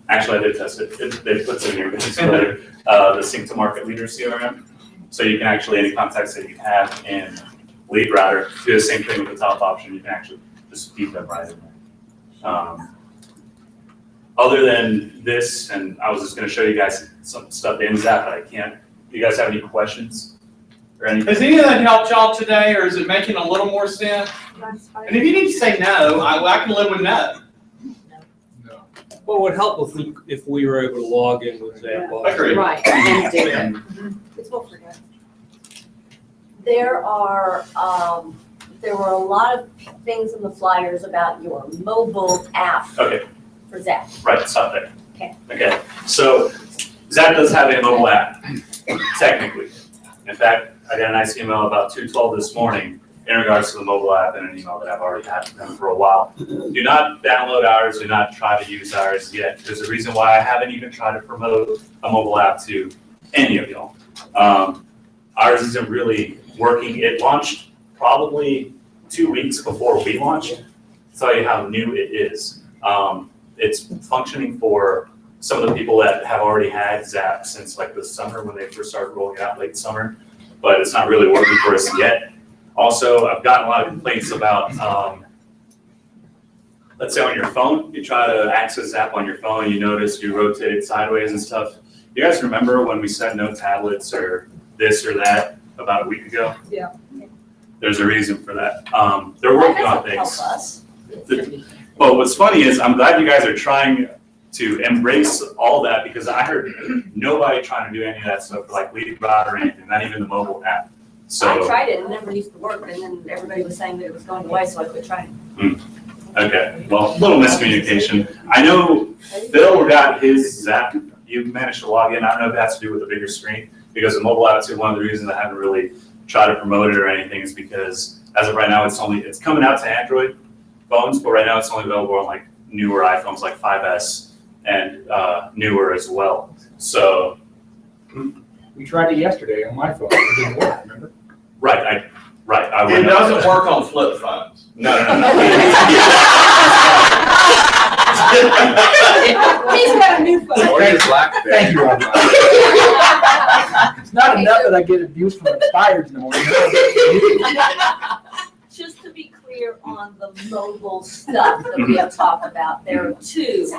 Actually, I did test it. It puts it in your Business Builder, the Sync to Market Leader CRM. So you can actually, any contacts that you have in Lead Router, do the same thing with the top option. You can actually just feed them right in there. Other than this, and I was just going to show you guys some stuff in Zap, but I can't. Do you guys have any questions or anything? Has any of that helped y'all today, or is it making a little more sense? And if you need to say no, I can live with no. What would help if we were able to log in with Zap? Agreed. Right. There were a lot of things in the flyers about your mobile app Okay. for Zap. Right, stop there. Okay. Okay, so Zap does have a mobile app, technically. In fact, I got a nice email about 2:12 this morning in regards to the mobile app and an email that I've already had from them for a while. Do not download ours, do not try to use ours yet. There's a reason why I haven't even tried to promote a mobile app to any of y'all. Ours isn't really working. It launched probably 2 weeks before we launched. To tell you how new it is. It's functioning for some of the people that have already had Zap since like the summer when they first started rolling it out late summer, but it's not really working for us yet. Also, I've gotten a lot of complaints about, let's say on your phone, you try to access Zap on your phone, you notice you rotate it sideways and stuff. You guys remember when we said no tablets or this or that about a week ago? Yeah. There's a reason for that. They're working on things. Help us. But what's funny is I'm glad you guys are trying to embrace all that because I heard nobody trying to do any of that stuff like Lead Router or anything, not even the mobile app. So I tried it and it never used to work, and then everybody was saying that it was going away, so I quit trying. Okay, well, a little miscommunication. I know Bill got his Zap. You managed to log in. I don't know if it has to do with a bigger screen because the mobile app is one of the reasons I haven't really tried to promote it or anything is because as of right now, it's coming out to Android phones, but right now it's only available on like newer iPhones like 5S and newer as well. So We tried it yesterday on my phone. It didn't work, remember? right. It doesn't work on flip phones. No. He's got a new phone. Or just laugh. Thank you, Robert. It's not enough that I get abuse from expireds in the morning. Just to be clear on the mobile stuff that we have talked about, there are two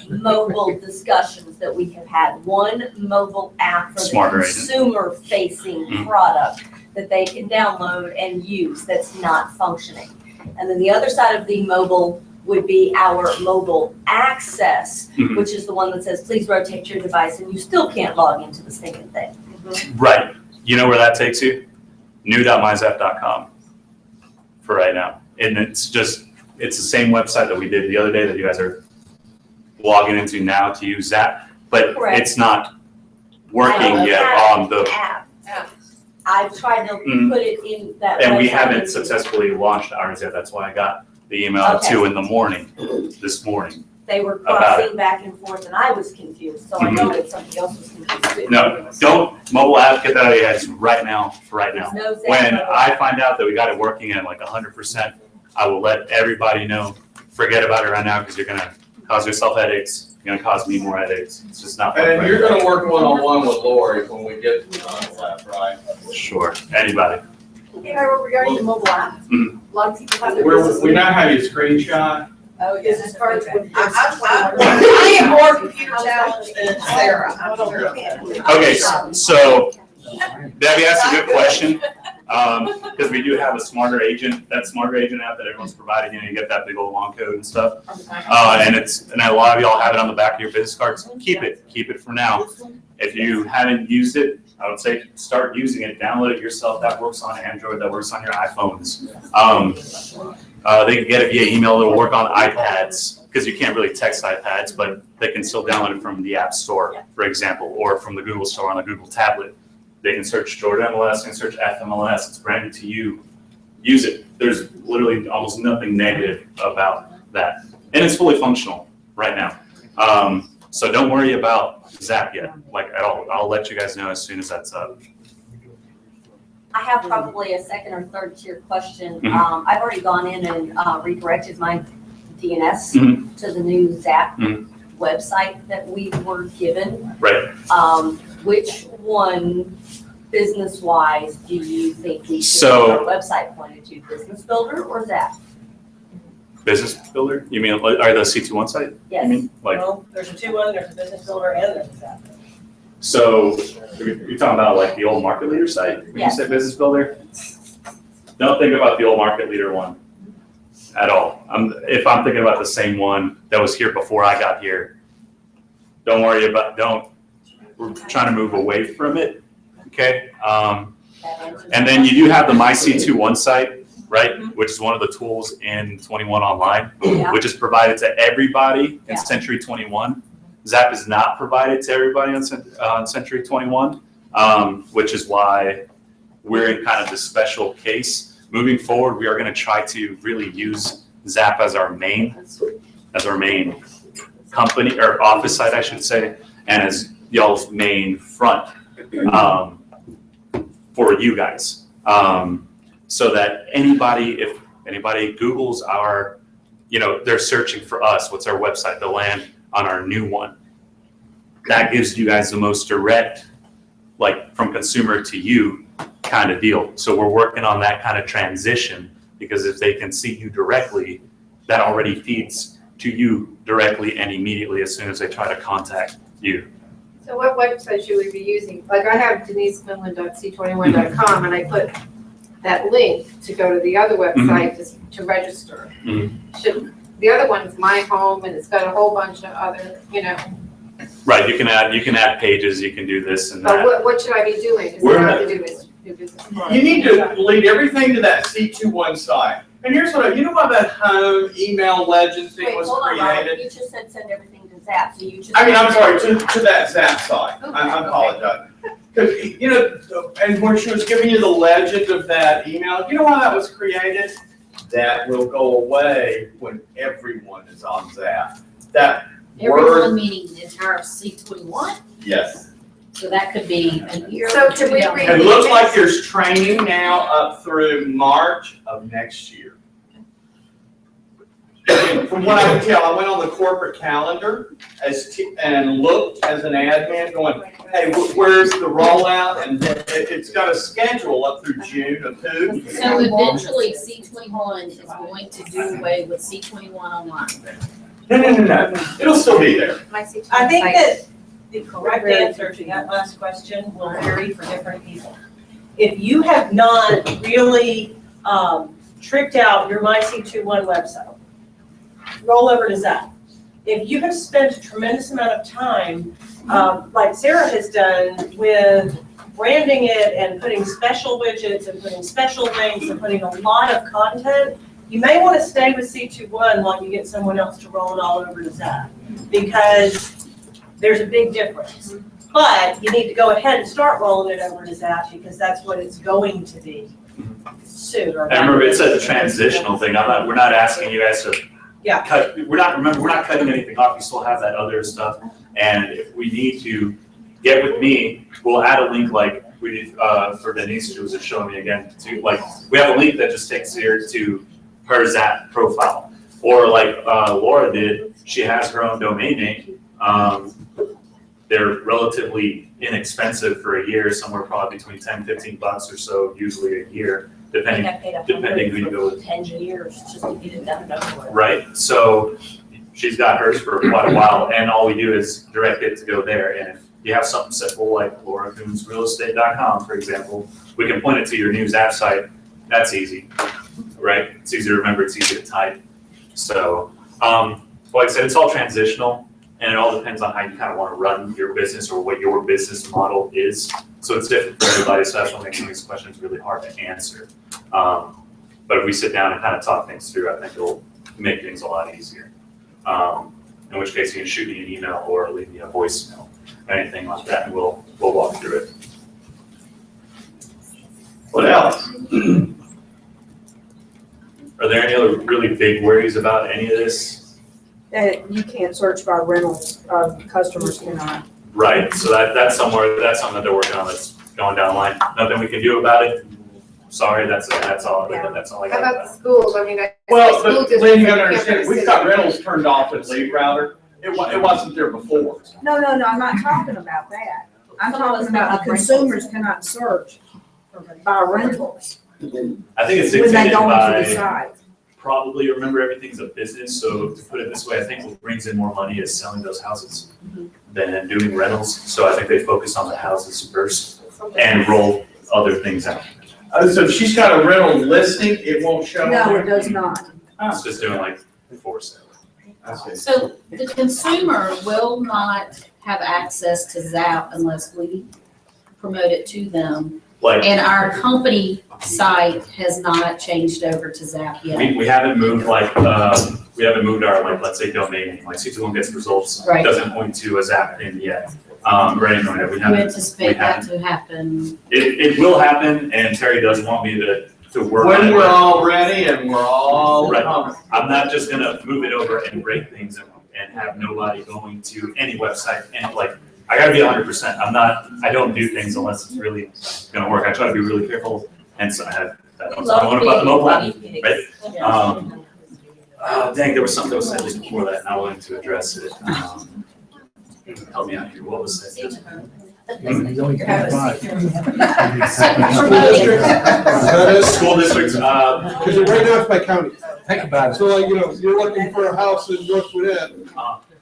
mobile discussions that we have had. One mobile app for the Smarter Agent. consumer-facing product that they can download and use that's not functioning. And then the other side of the mobile would be our mobile access, which is the one that says, please rotate your device, and you still can't log into the stinking thing. Right. You know where that takes you? new.myzap.com for right now. And it's the same website that we did the other day that you guys are logging into now to use Zap, but Correct. it's not working yet on the, App. I've tried to put it in that. and we website. haven't successfully launched ours yet. That's why I got the email at Okay. 2 in the morning, this morning. They were about crossing back and forth and I was confused, so I know that somebody else was confused too. No, don't, mobile app, get that out of your heads right now, for right now. There's no Zap When mobile I app. find out that we got it working at like 100%, I will let everybody know. Forget about it right now because you're gonna cause yourself headaches. You're gonna cause me more headaches. It's just not fun. And you're gonna work one-on-one with Lori when we get to the mobile app, right? Sure, anybody. Hey, regarding the mobile app, a lot of people have their business. We now have your screenshot. Oh, business cards. with- I am more computer challenged than Sarah. Okay, so Debbie asked a good question, because we do have a Smarter Agent, that Smarter Agent app that everyone's providing, you get that big old long code and stuff. And a lot of y'all have it on the back of your business cards. Keep it for now. If you haven't used it, I would say start using it, download it yourself. That works on Android, that works on your iPhones. They can get it via email, it'll work on iPads, because you can't really text iPads, but they can still download it from the App Store, for example, or from the Google Store on a Google tablet. They can search Jordan MLS, they can search FMLS, it's branded to you. Use it. There's literally almost nothing negative about that. And it's fully functional right now. So don't worry about Zap yet, like at all. I'll let you guys know as soon as that's up. I have probably a second or third tier question. Mhm. I've already gone in and redirected my DNS Mhm. to the new Zap Mhm. website that we were given. Right. Which one, business-wise, do you think we should So- have our website pointed to, Business Builder or Zap? Business Builder? You mean, are the C21 site? Yes. You mean, like, Well, there's a 2-1, there's a business builder, and there's a Zap. so you're talking about like the old Market Leader site when you Yes. say Business Builder? Don't think about the old Market Leader one at all. If I'm thinking about the same one that was here before I got here, we're trying to move away from it, okay? And then you do have the MyC21 site, right? Which is one of the tools in 21 Online, Yeah. which is provided to everybody Yeah. in Century 21. Zap is not provided to everybody on Century 21, which is why we're in kind of this special case. Moving forward, we are going to try to really use Zap as our main company or office site, I should say, and as y'all's main front for you guys, so that if anybody Googles our, they're searching for us, what's our website, they'll land on our new one. That gives you guys the most direct, like from consumer to you kind of deal. So we're working on that kind of transition, because if they can see you directly, that already feeds to you directly and immediately as soon as they try to contact you. So what website should we be using? Like I have denisequinlan.c21.com and I put that link to go to the other website to register. Should, the other one's My Home and it's got a whole bunch of other, Right, you can add pages, you can do this and but that. what should I be doing? Because We're all I have not- to do is do business. You need to lead everything to that C21 site. And here's why that home email legend thing Wait, was hold on, Robert, created? you just said send everything to Zap, so you just. I'm sorry, to that Zap site. I apologize. Because, and when she was giving you the legend of that email, you know why that was created? That will go away when everyone is on Zap. That Everyone word, meaning the entire C21, yes. so that could be a year. So can we read? It looks like there's training now up through March of next year. from what I can tell, I went on the corporate calendar and looked as an admin going, hey, where's the rollout? And it's got a schedule up through June of who. So eventually C21 is going to do away with C21 online. No. It'll still be there. I think that the correct answer to that last question will vary for different people. If you have not really tricked out your MyC21 website, roll over to Zap. If you have spent a tremendous amount of time, like Sarah has done with branding it and putting special widgets and putting special links and putting a lot of content, you may want to stay with C21 while you get someone else to roll it all over to Zap, because there's a big difference. But you need to go ahead and start rolling it over to Zap, because that's what it's going to be soon. And remember, it says a transitional thing. We're not asking you guys to cut, we're not cutting anything off. You still have that other stuff. And if we need to get with me, we'll add a link like we did for Denise, who was just showing me again, to like, we have a link that just takes her to her Zap profile. Or like Laura did, she has her own domain name. They're relatively inexpensive for a year, somewhere probably between 10, 15 bucks or so, usually a year, depending who you go with. 10 years just to get it done. Right, so she's got hers for quite a while, and all we do is direct it to go there. And if you have something simple like lauracoonsrealestate.com, for example, we can point it to your new Zap site. That's easy, right? It's easy to remember, it's easy to type. So, like I said, it's all transitional. And it all depends on how you kind of want to run your business or what your business model is. So it's different for everybody, so that's what makes some of these questions really hard to answer. But if we sit down and kind of talk things through, I think it'll make things a lot easier. In which case you can shoot me an email or leave me a voicemail, anything like that, and we'll walk through it. What else? Are there any other really big worries about any of this? That you can't search by rentals, customers cannot. Right, so that's something that they're working on that's going down the line. Nothing we can do about it. Sorry, that's all I How got. about the schools? I mean, Well, school but Lynn, you gotta districts understand, we've got rentals turned off at Lead Router. It wasn't there before. No, I'm not talking about that. I'm talking about consumers cannot search by rentals I think it's when they dictated go into the by, site. probably, remember, everything's a business, so to put it this way, I think what brings in more money is selling those houses than doing rentals. So I think they focus on the houses first and roll other things out. So if she's got a rental listing, it won't show. No, it does not. It's just doing like for sale. So the consumer will not have access to Zap unless we promote it to them. Like, And our company site has not changed over to Zap yet. we haven't moved like, we haven't moved our, like, let's say domain name, like C21 gets results, Right. doesn't point to a Zap thing yet. Or anything like that. We We haven't. anticipate that to happen. It will happen, and Terry does want me to work on When it. we're all ready and we're all. Right. I'm not just gonna move it over and break things and have nobody going to any website, and like, I gotta be 100%. I don't do things unless it's really gonna work. I try to be really careful, and so I have that one about the mobile app, right? Dang, there was something that was said before that, and I wanted to address it. Help me out here, what was that? School districts, Because right now it's by county. Think about it. So like, you're looking for a house in North Gwinnett,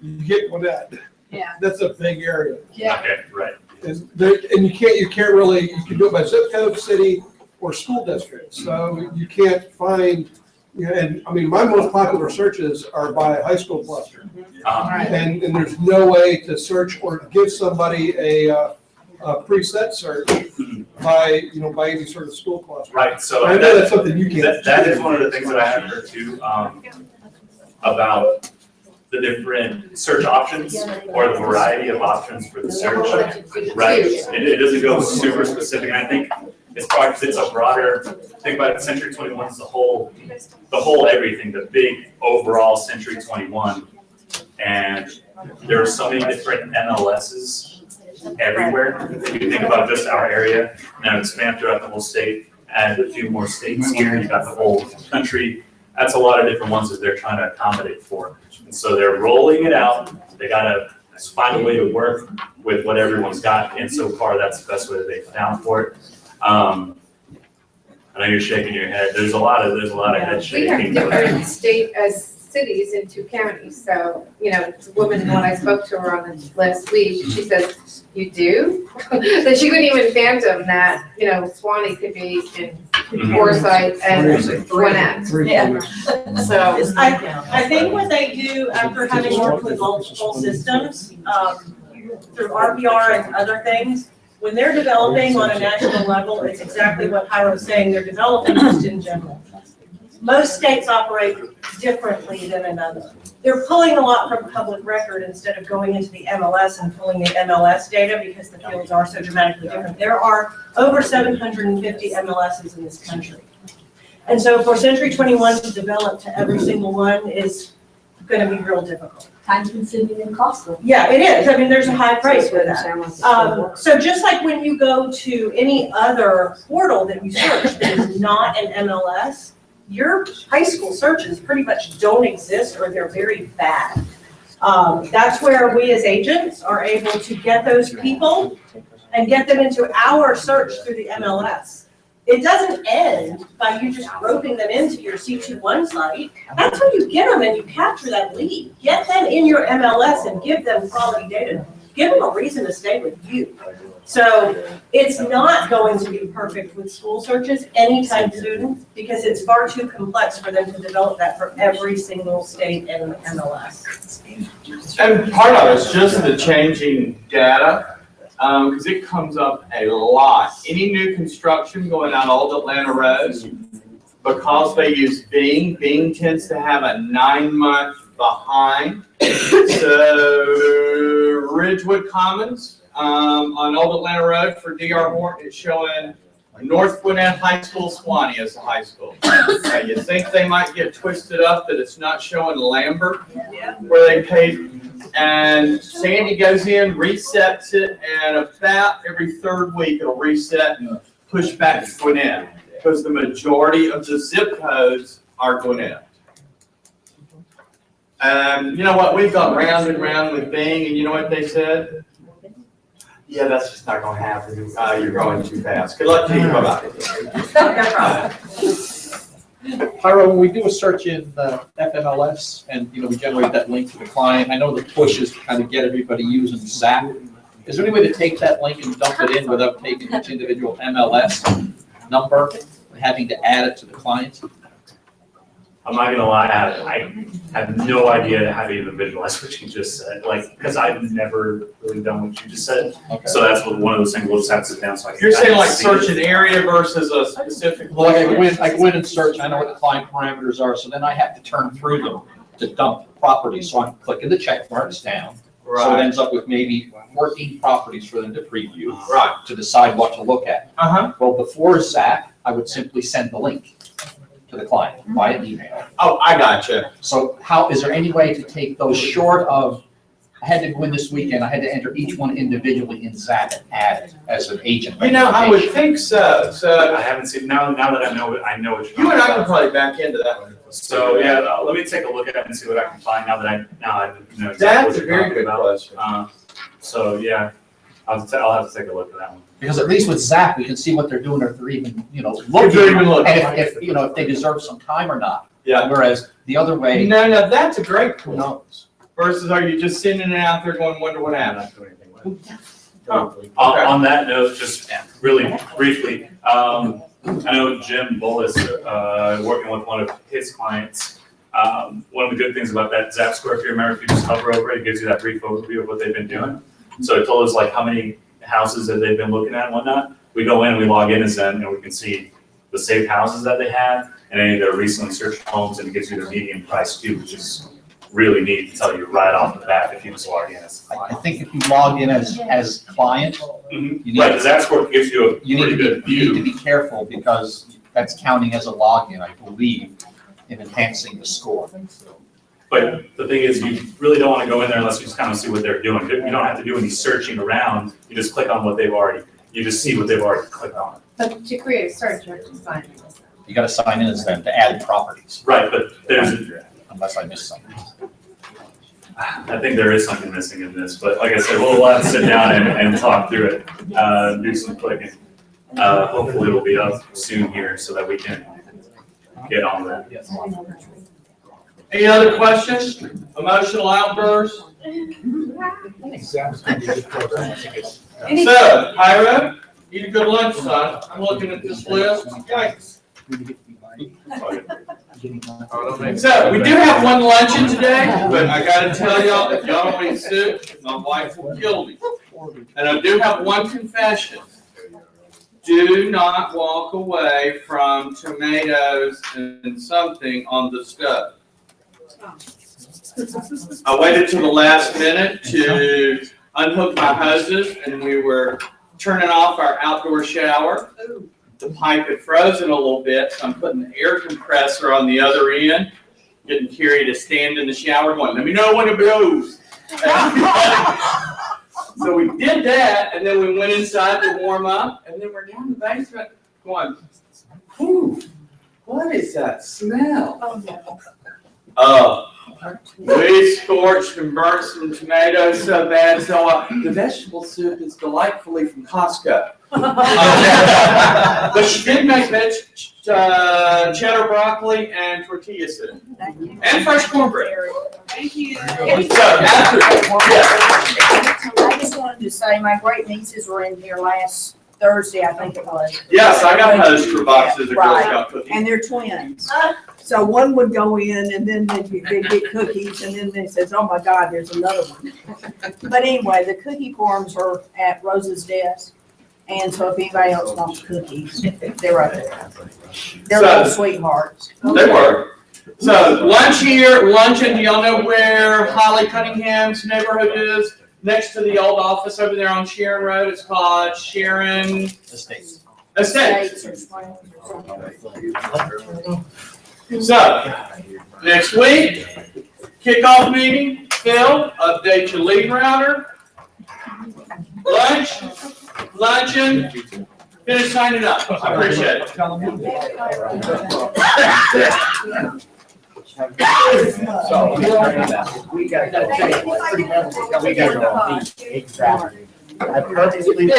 you get Gwinnett. Yeah. That's a big area. Okay, right. And you can't really, you can do it by zip code, city, or school district. So you can't find, and I mean, my most popular searches are by high school cluster. And there's no way to search or give somebody a preset search by any sort of school cluster. Right, so I know that's something you can't. That is one of the things that I have heard too, about the different search options or the variety of options for the search. Right, it doesn't go super specific, and I think it's probably because it's a broader, think about it, Century 21 is the whole everything, the big overall Century 21. And there are so many different MLSs everywhere. If you think about just our area, now expand throughout the whole state, add a few more states here, you got the whole country. That's a lot of different ones that they're trying to accommodate for. And so they're rolling it out. They gotta find a way to work with what everyone's got, and so far, that's the best way that they've found for it. I know you're shaking your head. There's a lot of head We have shaking. different state, cities and 2 counties, so, the woman, when I spoke to her on the last week, she says, you do? So she couldn't even phantom that, Swanee could be in Forsyth and Gwinnett. Yeah. So. I think what they do after having worked with multiple systems, through RPR and other things, when they're developing on a national level, it's exactly what Hiram's saying, they're developing just in general. Most states operate differently than another. They're pulling a lot from public record instead of going into the MLS and pulling the MLS data because the fields are so dramatically different. There are over 750 MLSs in this country. And so for Century 21 to develop to every single one is going to be real difficult. Time consuming and costly. Yeah, it is. I mean, there's a high price for that. So just like when you go to any other portal that you search that is not an MLS, your high school searches pretty much don't exist or they're very bad. That's where we as agents are able to get those people and get them into our search through the MLS. It doesn't end by you just roping them into your C21 site. That's when you get them and you capture that lead. Get them in your MLS and give them quality data. Give them a reason to stay with you. So it's not going to be perfect with school searches anytime soon because it's far too complex for them to develop that for every single state and MLS. And part of it's just the changing data, because it comes up a lot. Any new construction going down Old Atlanta Road, because they use Bing, Bing tends to have a 9-month behind. So Ridgewood Commons on Old Atlanta Road for DR Horton is showing North Gwinnett High School, Swanee as a high school. You think they might get twisted up that it's not showing Lambert where they paid, and Sandy goes in, resets it, and about every 3rd week it'll reset and push back to Gwinnett because the majority of the zip codes are Gwinnett. You know what? We've gone round and round with Bing, and you know what they said? Yeah, that's just not going to happen. You're growing too fast. Good luck to you. Bye-bye. Hiram, when we do a search in FMLS and, we generate that link to the client, I know the push is to kind of get everybody using Zap. Is there any way to take that link and dump it in without taking each individual MLS number and having to add it to the client? I'm not gonna lie, I have no idea how to even visualize what you just said, because I've never really done what you just said. Okay. So that's one of those things, we'll just have to sit down so I can. You're saying like search an area versus a specific. Well, I go in and search, I know what the client parameters are, so then I have to turn through them to dump properties. So I'm clicking the check marks down. So it ends up with maybe 14 properties for them to preview. Right. To decide what to look at. Well, before Zap, I would simply send the link to the client via email. Oh, I gotcha. So is there any way to take those short of, I had to go in this weekend, I had to enter each one individually in Zap and add it as an agent. I would think so. I haven't seen, now that I know what you're talking You and I about. can probably back into that one. So, yeah, let me take a look at it and see what I can find now that I know exactly That's what a you're very talking good about. question. So, yeah, I'll have to take a look at that one. Because at least with Zap, we can see what they're doing, or if they're even, If looking. they're even looking. And if they deserve some time or not. Yeah. Whereas the other way. No, that's a great tool. Versus are you just sending it out there going, wonder what happened? On that note, just really briefly, I know Jim Bullis, working with one of his clients, one of the good things about that Zap score, if you remember, if you just hover over it, it gives you that brief overview of what they've been doing. So it told us like how many houses that they've been looking at and whatnot. We go in and we log in as them and we can see the saved houses that they have and any of their recently searched homes, and it gives you their median price too, which is really neat to tell you right off the bat if you just log in as a client. I think if you log in as client, you need, Right, the Zap score gives you a pretty good you need view. to be careful because that's counting as a login, I believe, in enhancing the score. But the thing is, you really don't want to go in there unless you just kind of see what they're doing. You don't have to do any searching around. You just click on what you just see what they've already clicked on. But to create a search, you have to sign You gotta sign in as them to add properties, Right, but there's, unless I missed something. I think there is something missing in this, but like I said, we'll have to sit down and talk through it, do some clicking. Hopefully it'll be up soon here so that we can get on that. Any other questions? Emotional outbursts? So, Ira, eat a good lunch, son. I'm looking at this list. Yikes. So, we do have one luncheon today, but I gotta tell y'all, if y'all don't eat soup, my wife will kill me. And I do have one confession. Do not walk away from tomatoes and something on the stove. I waited till the last minute to unhook my hoses, and we were turning off our outdoor shower. The pipe had frozen a little bit, so I'm putting the air compressor on the other end, getting Carrie to stand in the shower going, let me know when it blows. So we did that, and then we went inside to warm up, and then we're down in the basement going, whew, what is that smell? We scorched and burnt some tomatoes so bad, so the vegetable soup is delightfully from Costco. But she did make cheddar broccoli and tortilla soup. And fresh cornbread. Thank you. So after, I just wanted to say, my great nieces were in here last Thursday, I think it was. yes, I got poster boxes of Girl Right. Scout cookies. And they're twins. So one would go in and then they'd get cookies and then they says, oh my God, there's another one. But anyway, the cookie forms are at Rose's desk. And so if anybody else wants cookies, they're up there. They're little sweethearts. They were. So lunch here, luncheon, do y'all know where Holly Cunningham's neighborhood is? Next to the old office over there on Sharon Road, it's called Sharon Estates. Estates. So, next week, kickoff meeting, Phil, update your lead router. Luncheon, finish signing up. I appreciate it. So, we gotta go. We gotta go. Exactly. I purposely.